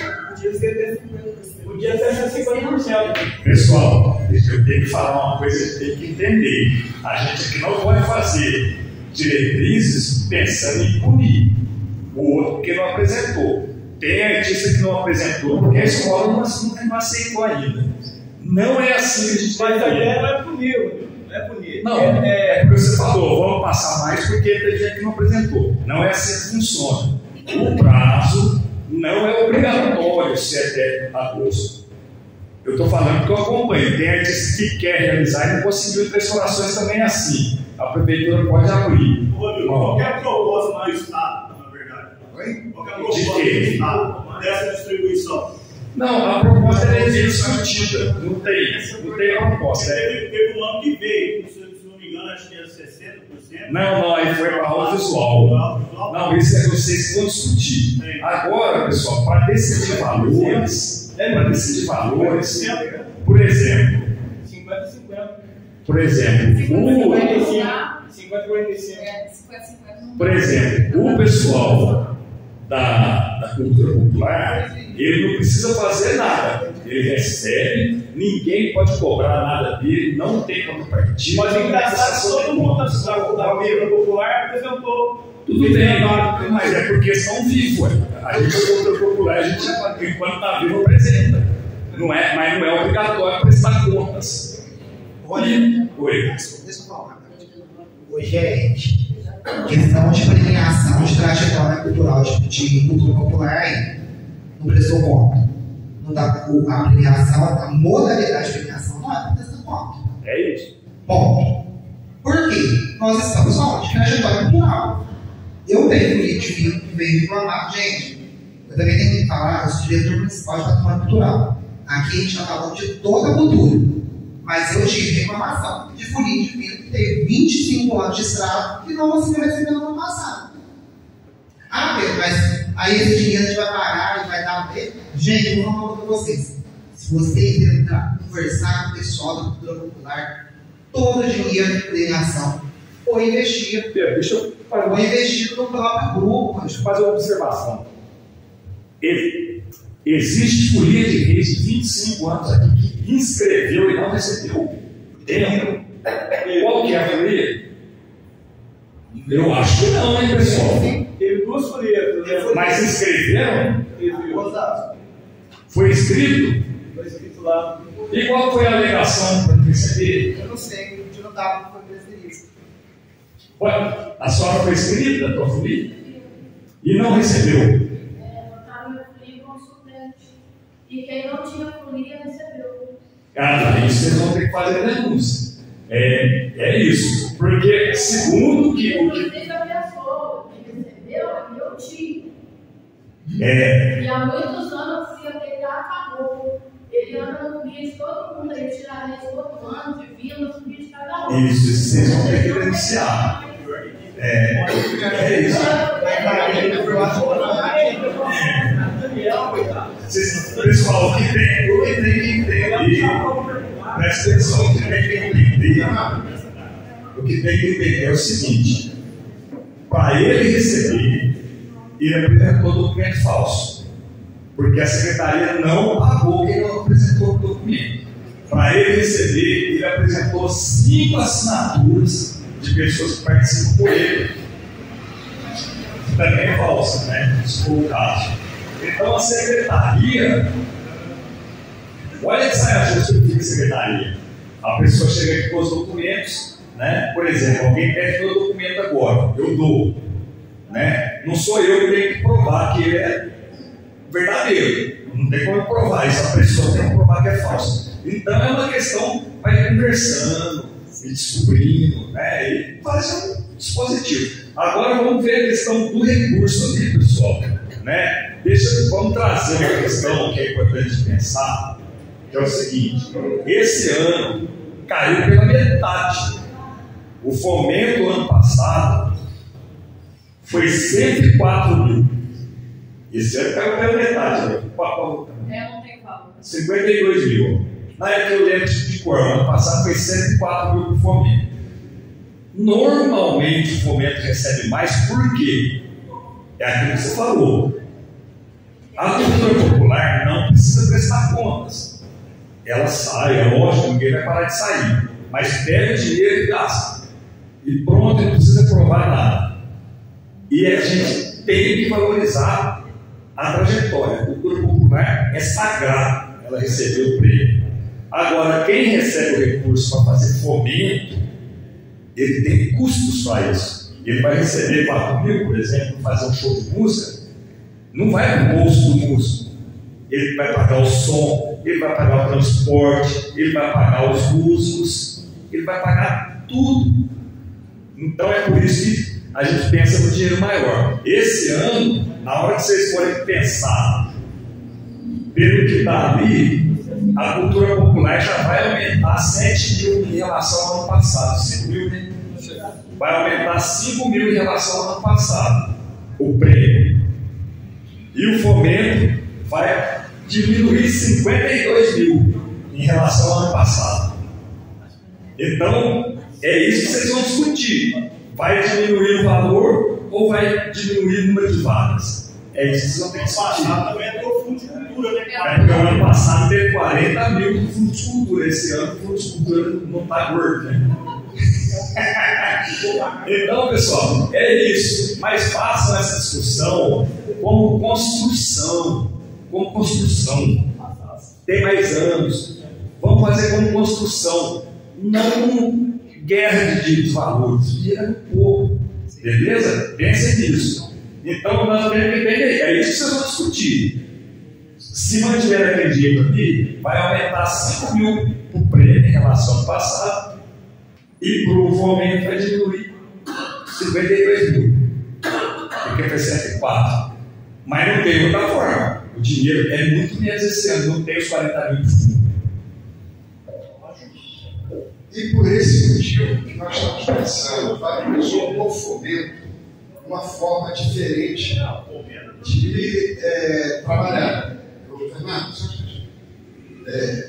Podia ser 50%. Pessoal, eu tenho que falar uma coisa que tem que entender. A gente aqui não pode fazer diretrizes pensando em punir o outro que não apresentou. Tem artista que não apresentou porque a escola não aceitou ainda. Não é assim que a gente vai Mas a fazer. ideia não é punir, não é punir. Não, é porque você falou, vamos passar mais porque tem gente que não apresentou. Não é assim que funciona. O prazo não é obrigatório ser até agosto. Eu estou falando porque eu acompanho. Tem artista que quer realizar e não conseguiu. Restaurações também é assim. A prefeitura pode abrir. Qualquer proposta no Estado, na verdade. Qualquer proposta no Estado dessa distribuição. Não, a proposta é discutida. Não tem a proposta. Teve um ano que veio, se não me engano, acho que era 60%. Não, aí foi para audiovisual. Não, isso é vocês que vão discutir. Agora, pessoal, para decidir valores, por exemplo, 50-50. por exemplo, 50-45. por exemplo, o pessoal da cultura popular, ele não precisa fazer nada. Ele recebe, ninguém pode cobrar nada dele, não tem contrapartida. Mas é engraçado que todo mundo da cultura popular apresentou. Tudo bem, mas é porque estão vivos. A gente é cultura popular, a gente, enquanto está vivo, apresenta. Mas não é obrigatório prestar contas. Oi. Deixa eu falar. Oi, gente. Questão de premiação de trajetória cultural de cultura popular aí. Não prestou conta. Não dá a premiação, a modalidade de premiação não é para prestar conta. É isso. Ponto. Por quê? Nós estamos falando de trajetória cultural. Eu tenho político que veio reclamar, gente. Eu também tenho que falar, eu sou diretor municipal de patrimônio cultural. Aqui a gente está falando de toda a cultura. Mas eu tive reclamação de político que teve 25 anos de estrada e não conseguiu receber no ano passado. Ah, Pedro, mas aí esse dinheiro a gente vai pagar e vai dar a ver. Gente, eu vou falar para vocês. Se vocês tentar conversar com o pessoal da cultura popular, todo o dinheiro de premiação foi investido. Deixa eu fazer Foi investido no próprio grupo. Deixa eu fazer uma observação. Existe folia de reis de 25 anos aqui que inscreveu e não recebeu. Tem. Qual que é a folia? Eu acho que não, hein, pessoal? Teve duas folias. Mas inscreveram? Osasco. Foi inscrito? Foi escrito lá. E qual foi a alegação para receber? Eu não sei, o não dava foi preferido. Ué, a senhora foi inscrita, a tua folia? E não recebeu? Botaram meu folia como suplente. E quem não tinha folia recebeu. Isso vocês vão ter que fazer denúncia. É isso. Porque, segundo que. Inclusive a pessoa que recebeu é meu tio. E há muitos anos a folia dele acabou. Ele anda no folia de todo mundo, ele tira a rede todo ano, divina no folia de cada um. Isso, vocês vão ter que denunciar. É isso. Pessoal, o que tem que entender, presta atenção, o que tem que entender é o seguinte: para ele receber, ele apresentou documento falso, porque a secretaria não pagou quem não apresentou o documento. Para ele receber, ele apresentou 5 assinaturas de pessoas que participam com ele. Também é falso, né? Isso foi o caso. Então a secretaria, olha que saia justa que fica a secretaria. A pessoa chega aqui com os documentos, né? Por exemplo, alguém pede meu documento agora, eu dou, né? Não sou eu que tenho que provar que ele é verdadeiro. Não tem como provar isso, a pessoa tem que provar que é falso. Então é uma questão, vai conversando, e descobrindo, né? E fazer um dispositivo. Agora vamos ver a questão do recurso ali, pessoal, né? Vamos trazer uma questão que é importante pensar, que é o seguinte: esse ano caiu pela metade. O fomento ano passado foi 104 mil. Esse ano caiu pela metade. Né? Não tem valor. 52 mil. Na época eu lembro de cor, ano passado foi 104 mil por fomento. Normalmente o fomento recebe mais, por quê? É aquilo que você falou. A cultura popular não precisa prestar contas. Ela sai, é lógico, ninguém vai parar de sair. Mas pega o dinheiro e gasta. E pronto, não precisa provar nada. E a gente tem que valorizar a trajetória. A cultura popular é sagrada. Ela recebeu o prêmio. Agora, quem recebe o recurso para fazer fomento, ele tem custos para isso. Ele vai receber 4 mil, por exemplo, para fazer um show de música. Não vai no bolso do músico. Ele vai pagar o som, ele vai pagar o transporte, ele vai pagar os músicos, ele vai pagar tudo. Então é por isso que a gente pensa no dinheiro maior. Esse ano, na hora que vocês forem pensar, pelo que está ali, a cultura popular já vai aumentar 7 mil em relação ao ano passado. 5 mil, né? Vai aumentar 5 mil em relação ao ano passado, o prêmio. E o fomento vai diminuir 52 mil em relação ao ano passado. Então, é isso que vocês vão discutir. Vai diminuir o valor ou vai diminuir o número de vagas? É isso que vocês vão ter que discutir. Também é o fundo de cultura, né? Porque o ano passado teve 40 mil do fundo de cultura. Esse ano o fundo de cultura não está gordo, né? Então, pessoal, é isso. Mas façam essa discussão como construção. Como construção. Tem mais anos. Vamos fazer como construção. Não como guerra de valores. Dinheiro é pouco. Beleza? Pensem nisso. Então, nós temos que entender. É isso que vocês vão discutir. Se mantiver aquele dinheiro ali, vai aumentar 5 mil para o prêmio em relação ao passado. E para o fomento vai diminuir 52 mil. Porque foi 104. Mas não tem outra forma. O dinheiro é muito menos esse ano. Não tem os 40 mil de fundo. E por esse motivo que nós estamos pensando, para resolver o fomento uma forma diferente de trabalhar. Fernando,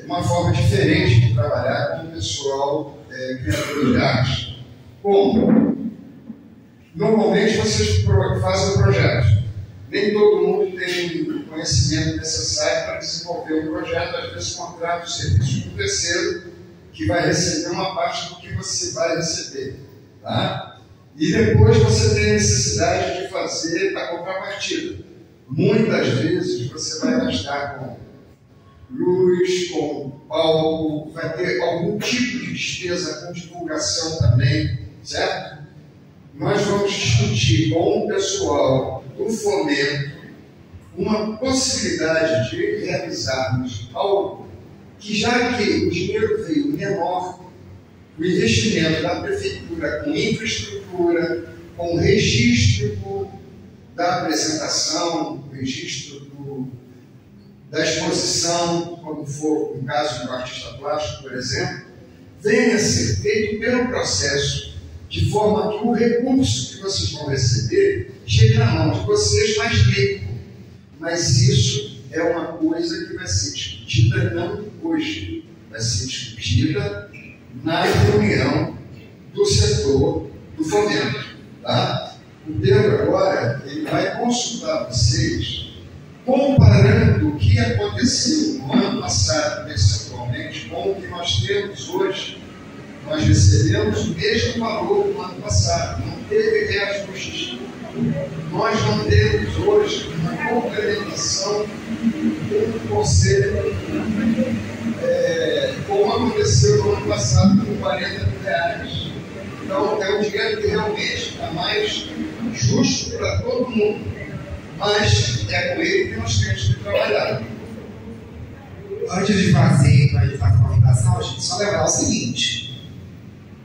uma forma diferente de trabalhar com o pessoal criadores de arte. Como? Normalmente vocês fazem um projeto. Nem todo mundo tem o conhecimento necessário para desenvolver um projeto. Às vezes contrata o serviço de um terceiro que vai receber uma parte do que você vai receber. Tá? E depois você tem a necessidade de fazer a contrapartida. Muitas vezes você vai gastar com luz, com palco, vai ter algum tipo de despesa com divulgação também, certo? Nós vamos discutir com o pessoal do fomento uma possibilidade de realizarmos algo que, já que o dinheiro veio menor, o investimento da prefeitura com infraestrutura, com registro da apresentação, registro da exposição, quando for o caso do artista plástico, por exemplo, venha a ser feito pelo processo, de forma que o recurso que vocês vão receber chegue na mão de vocês mais limpo. Mas isso é uma coisa que vai ser discutida não hoje, vai ser discutida na reunião do setor do fomento. Tá? O Pedro agora ele vai consultar vocês comparando o que aconteceu no ano passado, percentualmente, com o que nós temos hoje. Nós recebemos o mesmo valor do ano passado, não teve reajuste. Nós não temos hoje uma complementação do conselho, como aconteceu no ano passado com R$40 mil. Então, é um dinheiro que realmente está mais justo para todo mundo, mas é com ele que nós temos que trabalhar. Antes de fazer a comunicação, a gente só lembrar o seguinte: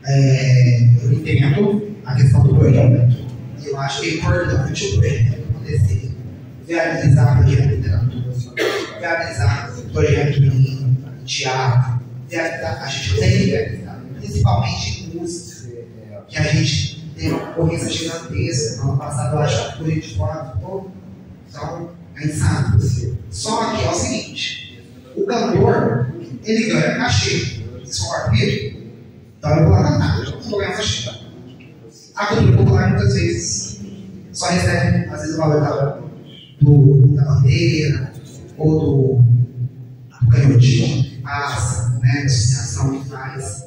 eu entendo a questão do projeto. Eu acho que é importante o projeto acontecer, viabilizar o projeto de literatura, viabilizar o projeto de teatro, viabilizar, a gente tem que viabilizar, principalmente em música, que a gente tem uma concorrência gigantesca. No ano passado, eu acho que foi de fora ficou. Então, é insano. Só que é o seguinte: o cantor, ele ganha cachê. Isso é um arbítrio. Então, eu vou lá cantar, eu não vou ganhar cachê. A cultura popular, muitas vezes, só recebe, às vezes, o valor da bandeira, ou do canhotinho, a associação que faz.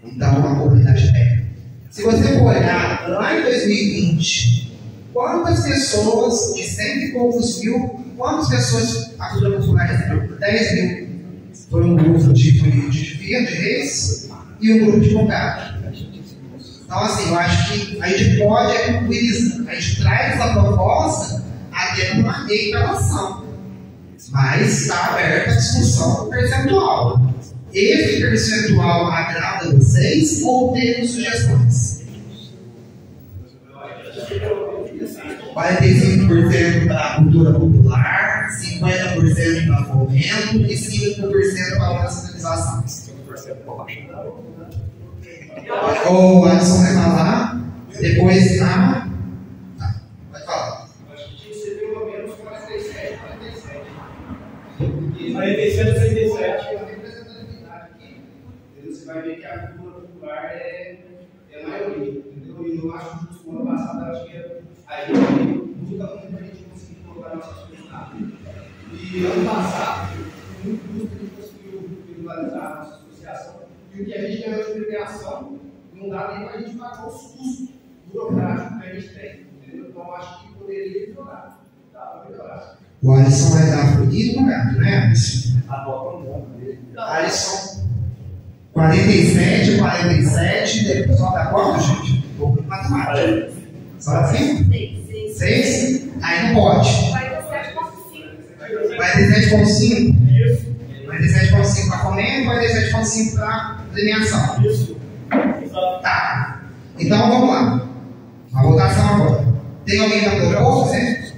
Então, a comunidade pega. Se você for olhar lá em 2020, quantas pessoas, de 100 e poucos mil, quantas pessoas a cultura popular recebeu? 10 mil. Foi um grupo de Via de Reis e um grupo de Combate. Então, assim, eu acho que a gente pode equilibrar, a gente traz essa proposta até uma equiparação, mas está aberta a discussão percentual. Esse percentual agrada a vocês ou tem sugestões? 45% para a cultura popular, 50% para fomento e 5% para a nacionalização. O Alisson vai falar, depois tá, pode falar. Acho que tinha que ser pelo menos 47. 47. Você vai ver que a cultura popular é a maioria, entendeu? E eu acho que no ano passado, acho que a gente luta muito para a gente conseguir colocar nossas coisas na rua. E ano passado, muito custo a gente conseguiu regularizar a nossa associação. E o que a gente ganhou de premiação não dá nem para a gente pagar os custos burocráticos que a gente tem, entendeu? Então, acho que poderia melhorar. Dá para melhorar. O Alisson vai dar por ir no gato, né, Alisson? Anota o nome dele. Alisson, 47, depois só dá quanto, gente? Um pouco de matemática. Só assim? 6? Aí não pode. Vai ter 7,5. Vai ter 7,5? Vai ter 7,5 para fomento, vai ter 7,5 para premiação. Isso. Tá. Então vamos lá. A votação agora. Tem alguém que está proposto, né?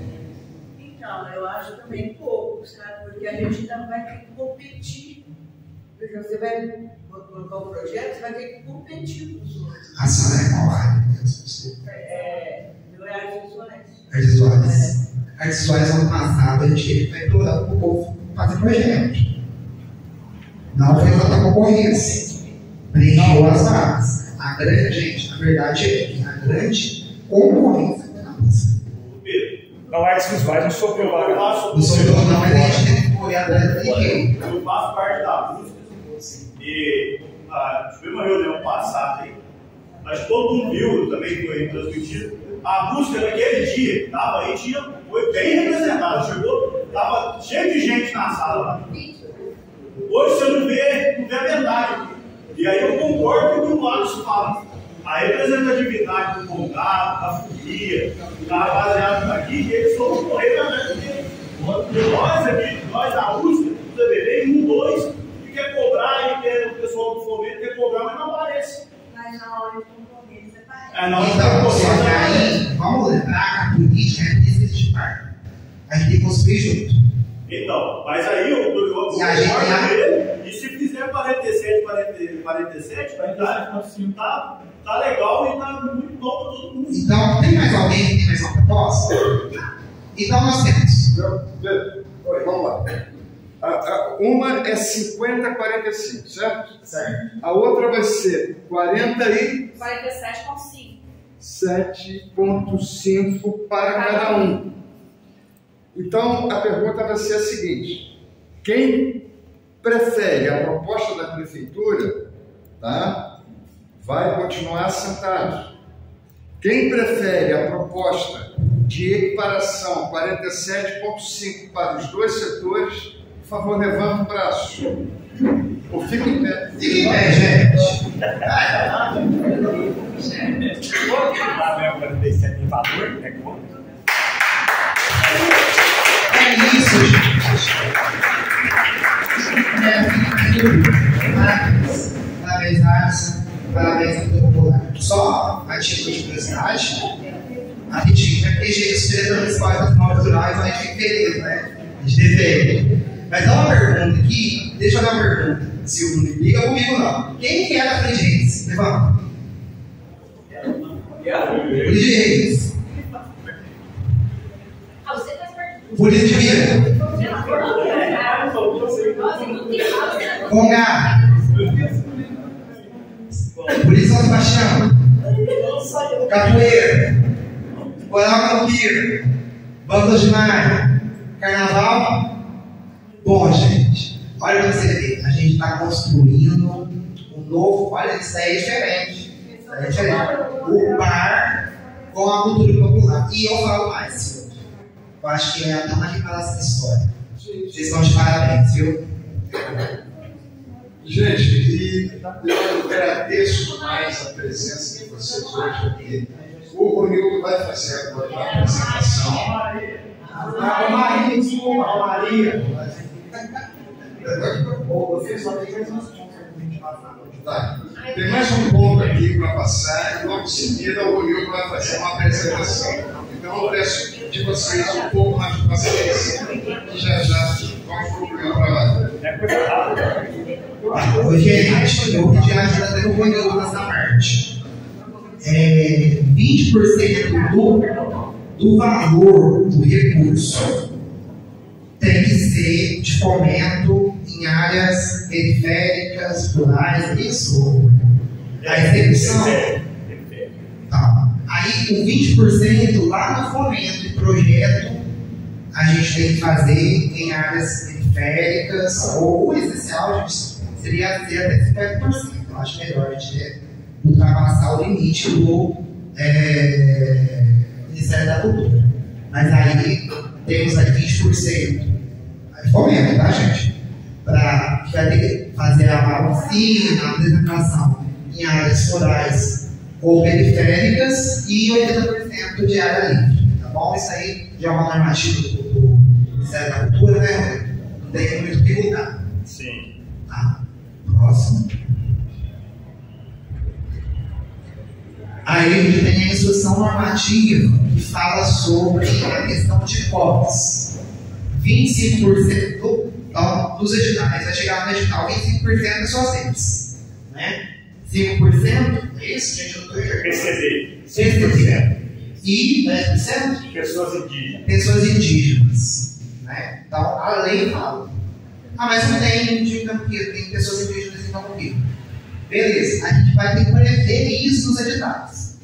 Então, eu acho também pouco, sabe? Porque a gente ainda vai ter que competir. Porque você vai colocar um projeto, você vai ter que competir com os outros. A senhora é qual área? Meu é artes visuais. Artes visuais. Artes visuais, ano passado, a gente está implorando para o povo fazer projeto. Não foi tanta concorrência. preencheu as vagas. A grande, gente, a verdade é que a grande concorrência foi na música. Não, artes visuais não sobrou vaga. Não sobrou, não, mas a gente tem que correr atrás de ninguém. Eu faço parte da música e tivemos uma reunião passada aí, mas todo mundo viu, também foi transmitido. A música naquele dia estava aí, foi bem representada, chegou, estava cheio de gente na sala lá. Hoje você não vê a verdade. E aí eu concordo com o que o Marcos fala. A representatividade do Congado, da folia, da rapaziada aqui, eles vão correr atrás dele. Nós aqui, nós da música, do CBD, 1, 2, que quer cobrar, e quer, o pessoal do fomento quer cobrar, mas não aparece. Mas na hora de concorrer, você vai. Então, só que aí, vamos lembrar que a política é business de parte. A gente tem que construir junto. Então, mas aí eu concordo dele, e se fizer 47, vai dar, tá legal e tá muito bom para todo mundo. Então, tem mais alguém que tem mais uma proposta? Então nós temos. Oi, vamos lá. Uma é 50-45, certo? Certo. A outra vai ser 47,5. 7,5 para cada um. Então, a pergunta vai ser a seguinte: quem prefere a proposta da prefeitura, tá, vai continuar sentado. Quem prefere a proposta de equiparação 47,5 para os dois setores, por favor, levanta o braço. Ou fica em pé. Fica em pé, gente. É isso, gente. Parabéns, Alisson. Parabéns ao Grupo Popular. Só a título de curiosidade, a gente vai ter jeito de diretor municipal das normas rurais, a gente fica feliz, né? A gente defende. Mas dá uma pergunta aqui, deixa eu dar uma pergunta. Se o não liga comigo, não. Quem que é da Frigentes? Levanta. Frigentes. Polícia de Vila. Congá. Polícia São Sebastião. Capoeira. Coral Campira. Banda de Maio. Carnaval. Bom, gente, olha para você ver. A gente está construindo um novo. Olha, isso aí é diferente. Isso aí é diferente. O par com a cultura popular. E eu falo mais. Eu acho que é até uma reparação da história. Vocês estão de parabéns, viu? Gente, e eu agradeço mais a presença de vocês hoje aqui. O Ronildo vai fazer agora a apresentação. Maria, desculpa, Maria. Você só tem mais uns pontos para a gente passar. Tá. Tem mais um ponto aqui para passar e logo em seguida o Ronildo vai fazer uma apresentação. Então eu peço de vocês um pouco mais de paciência e já vamos concluir o trabalho. Gente, eu pedi ajuda até o Ronildo nessa parte. 20% do valor do recurso tem que ser de fomento em áreas periféricas, rurais, isso. A execução. Tá. Aí, com 20% lá no fomento e projeto, a gente tem que fazer em áreas periféricas, ou o essencial, gente, seria até 50%. Eu acho melhor a gente ultrapassar o limite do Ministério da Cultura. Mas aí temos aí 20%. Aí fomento, tá, gente? Para fazer a oficina, a apresentação em áreas rurais ou periféricas e 80% de área livre. Tá bom? Isso aí já é uma normativa do Ministério da Cultura, né? Não tem muito o que mudar. Sim. Tá. Próximo. Aí a gente tem a instrução normativa que fala sobre a questão de cotas. 25% dos editais vai chegar no edital, 25% é só deles. Né? 5% é isso, gente? Eu não estou PCD. 100%. E 10%? Pessoas indígenas. Né? Então, a lei fala. Ah, mas não tem indígena porque tem pessoas indígenas em Campo Rio. Beleza, a gente vai ter que prever isso nos editais.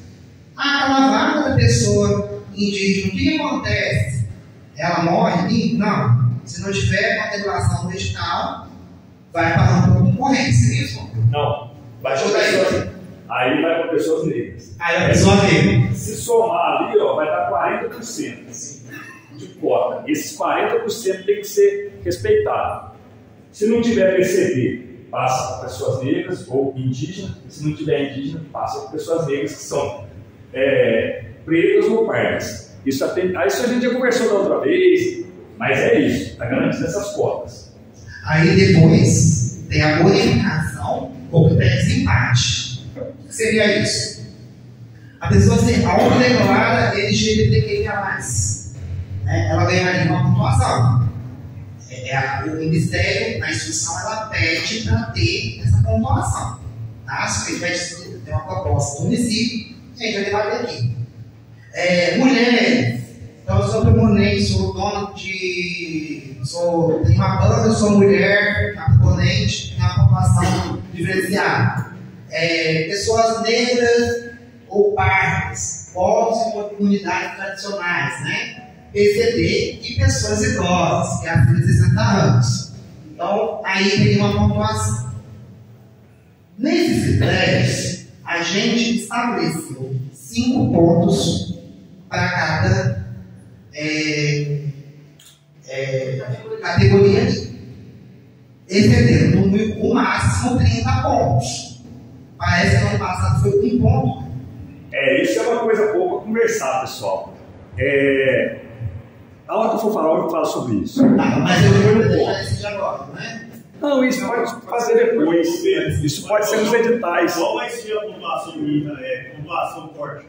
Aquela vaga da pessoa indígena, o que acontece? Ela morre ali? Não. Se não tiver contemplação no edital, vai para a concorrência, é isso? Não. Vai para pessoas, aí vai para pessoas negras. Aí a pessoa negra. Se somar ali, ó, vai dar 40% de cota. Esses 40% tem que ser respeitado. Se não tiver PCD, passa para pessoas negras ou indígenas. Se não tiver indígena, passa para pessoas negras que são pretas ou pardas. Isso a gente já conversou da outra vez, mas é isso, está garantindo essas cotas. Aí depois tem a bonificação ou que tem desempate. O que seria isso? A pessoa ser autodeclarada LGBTQIA+, né? Ela ganharia uma pontuação. O Ministério, na instituição, ela pede para ter essa pontuação. Tá? Se a gente vai ter uma proposta do município, a gente vai debater aqui. Mulheres. Então, eu sou proponente, sou dono de. Tenho uma banda, eu sou mulher, proponente, tenho uma população diferenciada. Pessoas negras ou pardas, povos e comunidades tradicionais, né? PCD e pessoas idosas, que é acima de 60 anos. Então, aí tem uma pontuação. Nesses critérios, a gente estabeleceu 5 pontos para cada categoria ali, excedendo o máximo 30 pontos. Parece que ano passado foi 1 ponto. Isso é uma coisa boa para conversar, pessoal. A hora que eu for falar, eu falo sobre isso. Mas eu vou deixar isso de agora, não é? Não, isso pode fazer depois. Isso pode ser nos editais. Qual vai ser a pontuação forte?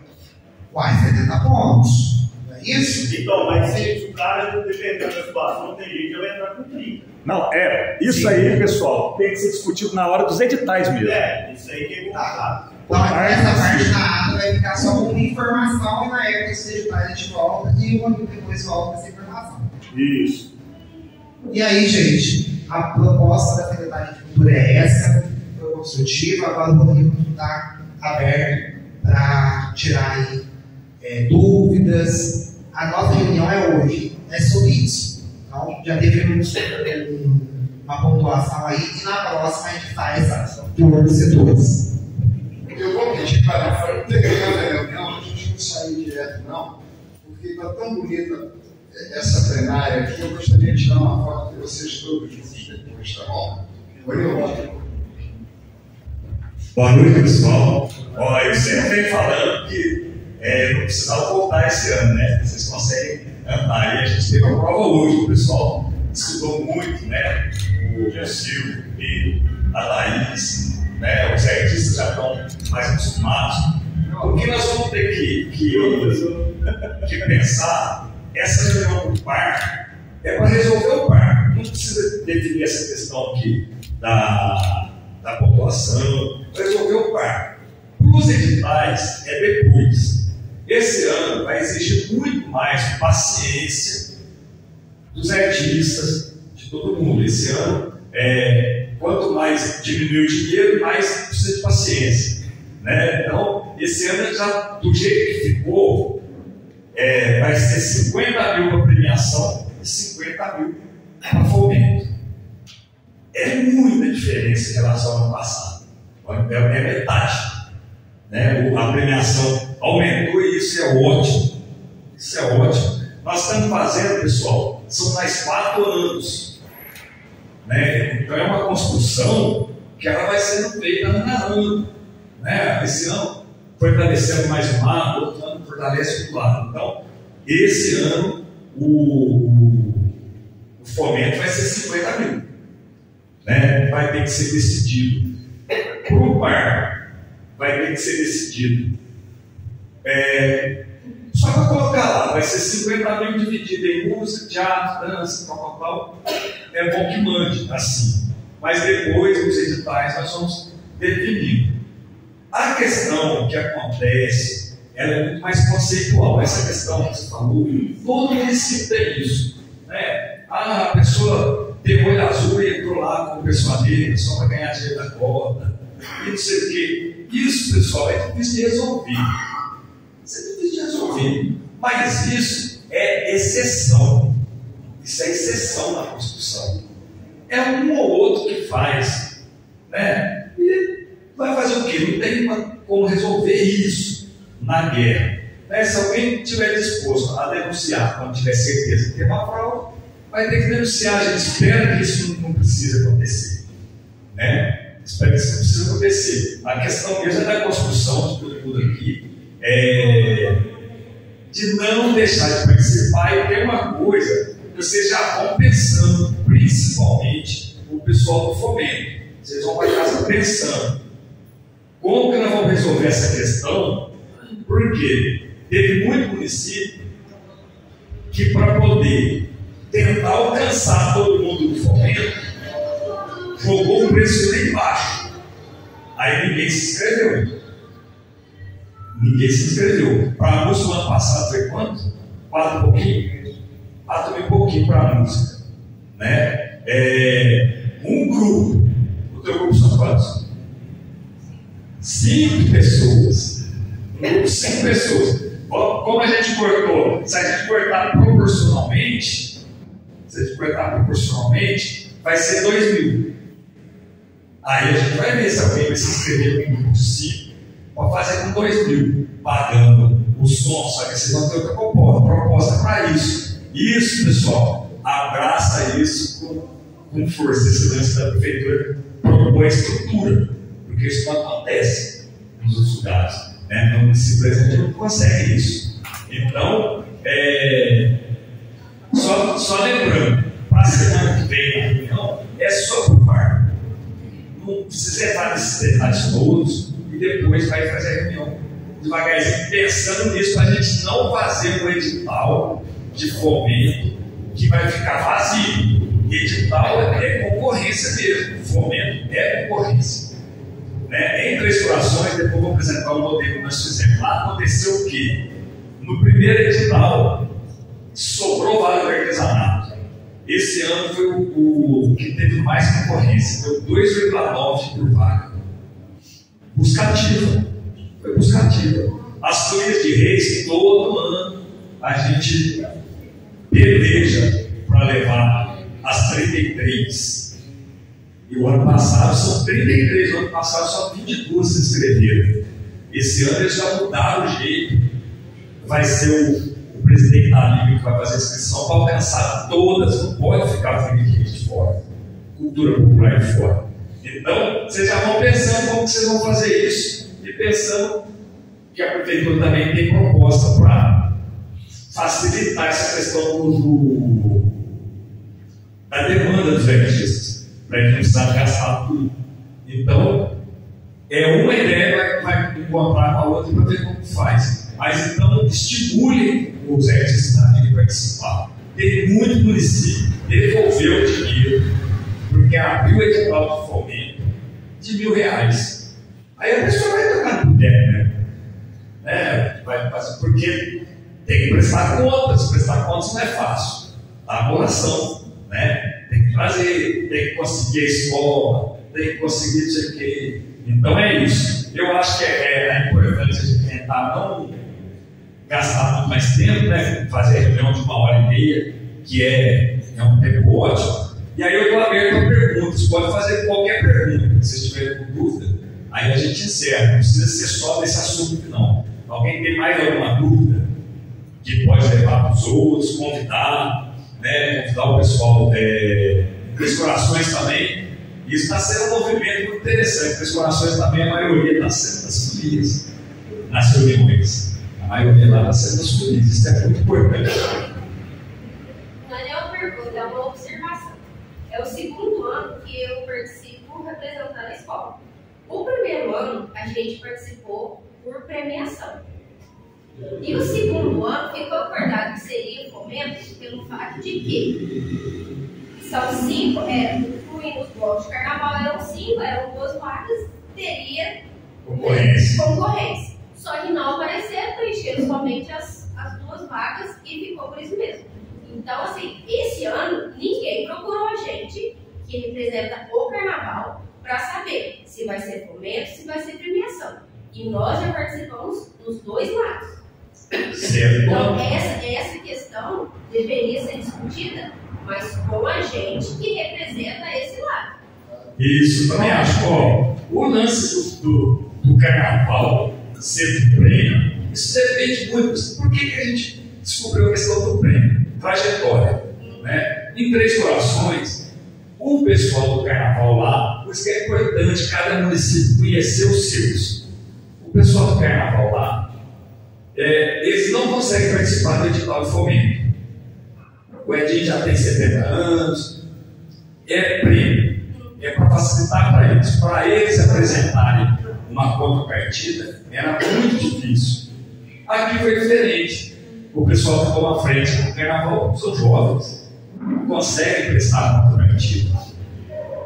Uai, 70 pontos. Não é isso? Então, mas se o cara, dependendo da situação, tem gente que vai entrar com 30. Não, isso aí, pessoal, tem que ser discutido na hora dos editais mesmo. Isso aí que é complicado. Então, essa parte da ata vai ficar só como informação e na época dos editais a gente volta e o ano depois volta essa informação. Isso. E aí, gente, a proposta da Secretaria de Cultura é essa, foi construtiva, agora o Rodrigo está aberto para tirar aí, dúvidas. A nossa reunião é hoje, é sobre isso. Então, já definimos uma pontuação aí e na próxima a gente faz por outros setores. Eu vou pedir para terminar a reunião, a gente não sair direto não, porque está tão bonita essa plenária aqui, eu gostaria de tirar uma foto de vocês todos juntos depois, tá bom? Boa noite, pessoal. Eu sempre venho falando que não precisava voltar esse ano, né? Vocês conseguem andar. E a gente teve uma prova hoje, o pessoal estudou muito, né? O Silvio, o Pedro, a Laís, né? Os artistas já estão mais acostumados. O que nós vamos ter que pensar, essa reunião do parque é para resolver o parque. Não precisa definir essa questão aqui da população, para resolver o parque. Os editais é depois. Esse ano vai exigir muito mais paciência dos artistas, de todo mundo. Esse ano, quanto mais diminuir o dinheiro, mais precisa de paciência, né? Então, esse ano já, do jeito que ficou, vai ser 50 mil para premiação e 50 mil para fomento. É muita diferença em relação ao ano passado. É metade. Né? A premiação aumentou e isso é ótimo. Isso é ótimo. Nós estamos fazendo, pessoal, são mais 4 anos. Né? Então é uma construção que ela vai sendo feita ano a ano. Né? Esse ano fortalecendo mais um lado, outro ano fortalece outro lado. Então, esse ano o fomento vai ser 50 mil. Né? Vai ter que ser decidido. Para o parque, vai ter que ser decidido. Só para colocar lá, vai ser 50 mil dividido em música, teatro, dança, tal. É bom que mande assim. Mas depois, nos editais, nós vamos definir. A questão que acontece, ela é muito mais conceitual. Essa questão que você falou, todo município tem isso. Né? A pessoa tem olho azul e entrou lá com pessoa negra só para ganhar dinheiro da cota. e não sei o quê. Isso, pessoal, é difícil de resolver. Isso é difícil de resolver. Mas isso é exceção. Isso é exceção na Constituição. É um ou outro que faz, né? E vai fazer o quê? Não tem como resolver isso na guerra. Né? Se alguém estiver disposto a denunciar quando tiver certeza que tem uma fraude, vai ter que denunciar. A gente espera que isso não precise acontecer. Né? Espera que isso não precise acontecer. A questão mesmo é da construção de todo mundo aqui, de não deixar de participar. E tem uma coisa, vocês já vão pensando, principalmente o pessoal do fomento. Vocês vão para casa pensando, como que nós vamos resolver essa questão? Porque teve muito município que, para poder tentar alcançar todo mundo do fomento, jogou o preço lá embaixo. Aí ninguém se inscreveu. Ninguém se inscreveu. Para a música, o ano passado foi quanto? 4 e pouquinho? 4 e pouquinho para a música. Né? Um grupo. O teu grupo são quantos? 5 pessoas. Um grupo de 5 pessoas. Como a gente cortou? Se a gente cortar proporcionalmente, vai ser 2.000. Aí a gente vai ver se alguém vai se inscrever no grupo de 5 para fazer com 2.000, pagando o som. Só que vocês vão ter outra proposta para isso. Isso, pessoal, abraça isso com força. Esse lance da prefeitura propõe estrutura, porque isso não acontece nos outros lugares. Né? No município, por exemplo, a gente não consegue isso. Então, só lembrando, para a semana que vem na reunião, é só por par. Não precisa entrar nesses detalhes todos e depois vai fazer a reunião devagarzinho, pensando nisso, para a gente não fazer um edital de fomento que vai ficar vazio. Edital é concorrência mesmo, fomento é concorrência. Né? Em Três Corações, depois vou apresentar o modelo que nós fizemos. Lá aconteceu o quê? No primeiro edital, sobrou vaga de artesanato. Esse ano foi o que teve mais concorrência, deu 2,9 por vaga. Buscativa. Foi buscativa. As Folhas de Reis, todo ano, a gente peleja para levar as 33. E o ano passado são 33, o ano passado só 22 se inscreveram. Esse ano eles já mudaram o jeito. Vai ser o presidente da Liga que vai fazer a inscrição para alcançar todas, não pode ficar com gente de fora, cultura popular de fora. Então, vocês já vão pensando como que vocês vão fazer isso e pensando que a prefeitura também tem proposta para facilitar essa questão da demanda dos artistas, para a gente não precisar gastar tudo. Então, uma ideia vai encontrar com a outra para ver como faz. Mas então, estimule os artistas a participar. Tem muito município que devolveu o dinheiro, porque abriu o edital de fomento de R$1.000. Aí a pessoa vai tocar no teto, né? Porque tem que prestar contas. Prestar contas não é fácil. A aboração, né? Tem que trazer, tem que conseguir a escola, tem que conseguir isso aqui. Então é isso. Eu acho que é importante a gente tentar não gastar muito mais tempo, né? Fazer reunião de 1h30, que é um tempo ótimo. E aí eu estou aberto a perguntas. Pode fazer qualquer pergunta, se estiverem com dúvida. Aí a gente encerra. Não precisa ser só desse assunto, não. Alguém tem mais alguma dúvida que pode levar para os outros, convidar, né? Convidar o pessoal Três Corações também. Isso está sendo um movimento muito interessante. Três Corações também, a maioria das famílias nas reuniões. A maioria lá está sendo das famílias. Isso é muito importante. Não é uma pergunta, é uma observação. É o segundo ano que eu participo representando a escola. O primeiro ano, a gente participou por premiação. E o segundo ano ficou acordado que seria fomento pelo fato de que são 5, incluindo os blocos de carnaval, eram 5, eram 2 vagas, teria concorrência. Só que não apareceram, preencheram somente as 2 vagas e ficou por isso mesmo. Então, assim, esse ano ninguém procurou a gente que representa o carnaval para saber se vai ser fomento, se vai ser premiação. E nós já participamos dos dois lados. Certo. Então, essa questão deveria ser discutida, mas com a gente que representa esse lado. Isso, também acho. Ó, o lance do carnaval ser prêmio, isso depende muito. Por que a gente descobriu a questão do prêmio? Trajetória. Né? Em Três Corações, o pessoal do carnaval lá, por isso que é importante cada município conhecer os seus. O pessoal do carnaval lá, eles não conseguem participar do edital de fomento. O Edinho já tem 70 anos, é prêmio. É para facilitar para eles apresentarem uma contrapartida, era muito difícil. Aqui foi diferente. O pessoal que ficou na frente do carnaval são jovens, não conseguem prestar a contrapartida.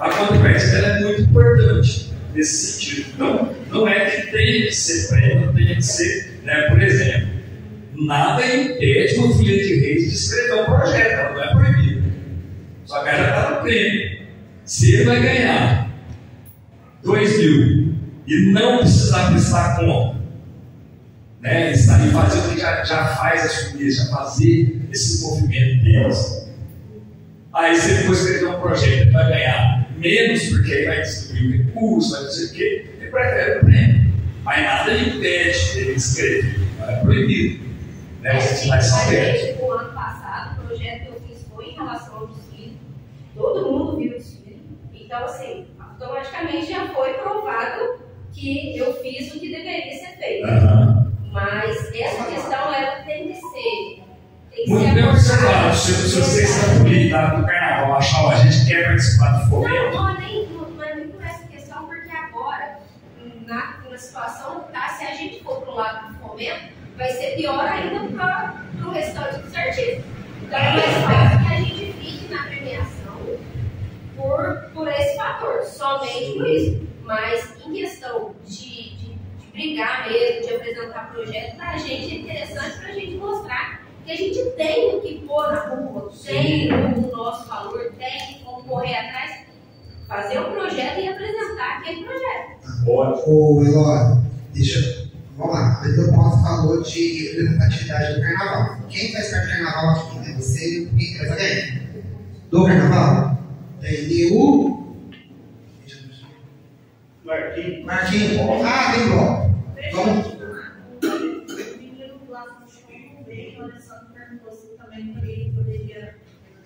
A contrapartida é muito importante nesse sentido. Então, não é que tenha que ser prêmio, tenha que ser, né, por exemplo, nada impede uma filha de reis de escrever um projeto, ela não é proibido. Só que ela já está no prêmio. Se ele vai ganhar 2 mil e não precisar prestar conta, né, está ali fazendo, ele já faz as comidas, já fazer esse movimento deles. Aí, se ele for escrever um projeto, ele vai ganhar menos, porque ele vai distribuir recursos, vai dizer o quê? Ele prefere o prêmio. Mas nada impede dele escrever, não é proibido. Né? Os vai saber. O ano passado, o projeto que eu fiz foi em relação ao desfile, todo mundo viu o desfile. Então, assim, automaticamente já foi provado que eu fiz o que deveria ser feito. Mas essa questão, ela tem que ser. Muito bem observado. Se você está político do carnaval, achar a gente quer participar do fomento. Não é nem por essa questão, porque agora, na situação que está, se a gente for para o lado do fomento, vai ser pior ainda para o restante dos artistas. Então é mais fácil que a gente fique na premiação por esse fator, somente por isso. Mas em questão de brigar mesmo, de apresentar projeto, para a gente é interessante para a gente mostrar que a gente tem o que pôr na rua, tem o nosso valor, tem como correr atrás, fazer um projeto e apresentar aquele projeto. Ô, Elório, vamos lá. O Pedro Paulo falou de representatividade do carnaval. Quem faz parte do carnaval aqui? É você e quem faz alguém? Do carnaval? Tem o Marquinhos. Ah, tem bloco. Vamos.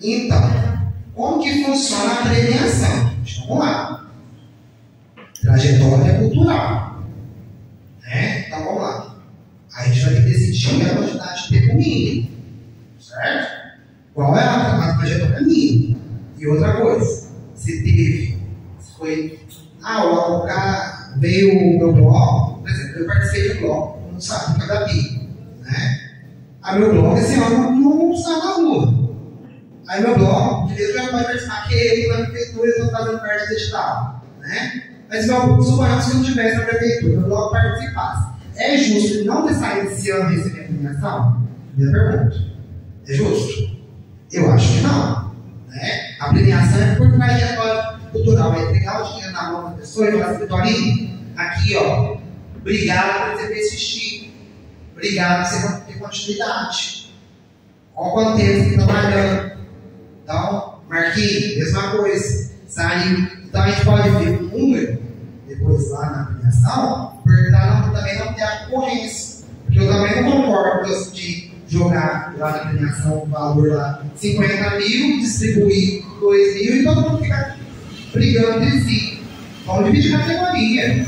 Então, como que funciona a premiação? Vamos lá. Trajetória cultural. Né? Então, vamos lá. A gente vai ter que decidir a quantidade de tempo mínimo. Certo? Qual é a trajetória mínima? E outra coisa, se foi... o cara veio o meu bloco, por exemplo, eu participei do bloco, não sabe, nunca da PI, né? Aí meu bloco esse ano não está na rua. Aí meu bloco, ele já pode participar, que ele na prefeitura está fazendo parte do edital, né? Mas suponhamos que não tivesse na prefeitura, meu bloco participasse. É justo ele não ter saído esse ano recebendo a premiação? Primeira pergunta. É justo? Eu acho que não. Né? A premiação é por trajetória cultural, é entregar o dinheiro na mão da pessoa e falar assim, Toninho, aqui ó, obrigado por você persistir, obrigado por você ter continuidade. Olha quanto tempo você está trabalhando. Então, Marquinhos, mesma coisa, saiu. Então a gente pode ver o número depois lá na premiação, porque também não ter a concorrência. Porque eu também não concordo de jogar lá na premiação o valor lá 50 mil, distribuir 2 mil e todo mundo ficar brigando entre si. Vamos dividir categoria.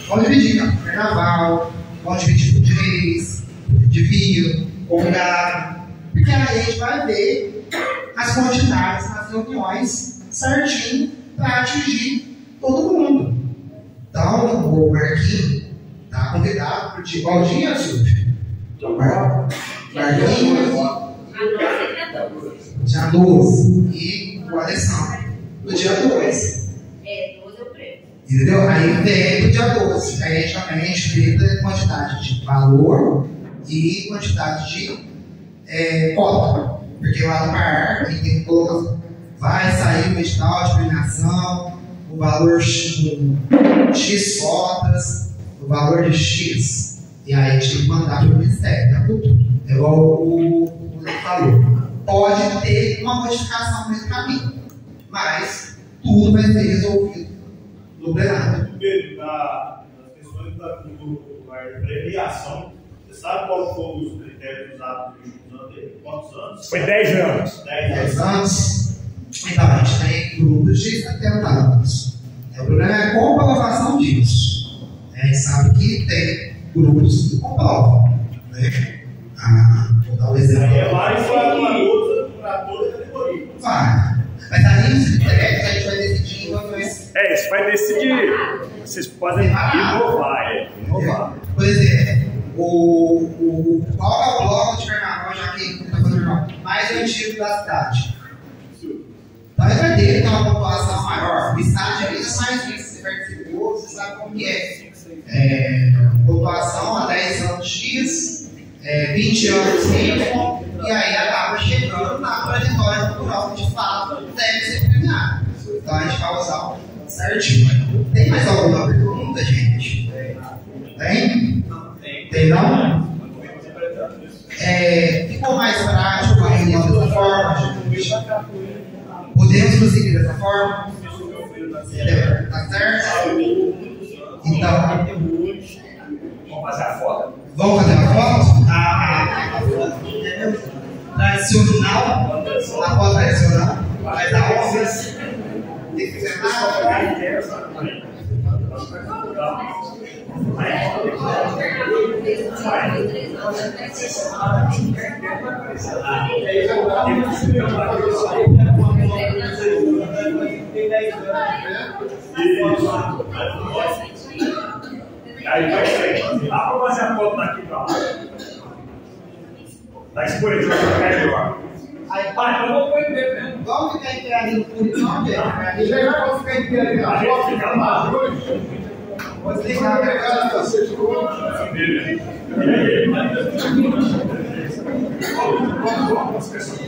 Vamos dividir carnaval, vamos dividir de reis, de vinho, congado. Porque aí a gente vai ver as quantidades nas reuniões certinho para atingir todo mundo. Então, o Marquinhos está convidado para igual dia, Silvio. Marquinhos, dia 12 e o Alessandro no dia 2. 12 é o prêmio. Entendeu? Aí vem pro dia 12. Aí a gente vê a quantidade de valor e quantidade de cota. Porque lá no Parque tem que colocar, vai sair o edital de premiação, o valor X cotas, o valor de X. E aí a gente tem que mandar para o Ministério da Cultura. É igual o Leandro falou. Pode ter uma modificação nesse caminho, mas tudo vai ser resolvido no plenário. Pedro, nas questões da premiação, você sabe qual foram os critérios usados nos últimos anos? Quantos anos? Foi 10 anos. 10 anos. Então, a gente tem grupos de 70 anos. O problema é a comprovação disso. A gente sabe que tem grupos que comprovam. Né? Vou dar um exemplo. Vai para toda a categoria. Vai. Mas aí os critérios a gente vai decidir uma vez. Isso vai decidir. Vocês podem inovar. Por exemplo, qual é o bloco de carnaval, já que está fazendo mais antigo da cidade? Então, vai ter uma pontuação maior. O estádio ali já faz isso. Você participou, você sabe como que é. Pontuação há 10 anos X, 20 anos Y, e aí acaba chegando na trajetória cultural que de fato deve ser premiado. Então a gente vai usar certinho. Tem mais alguma pergunta, gente? Tem? Tem não? Ficou mais prático a reunião dessa forma, gente? Podemos prosseguir dessa forma? Tá certo? Então, Vamos fazer a foto? vamos fazer uma foto? A foto tradicional, a foto tradicional, mas a obras tem que ser Aí vai sair. Dá para fazer a foto daqui para lá. Tá escurecendo, vai melhor. Aí, Pai, eu vou pôr em pé mesmo. vamos ficar em pé ali no fundo, não, gente? Vamos ficar em pé ali na foto, fica lá. Você tem que Obrigado a vocês. As pessoas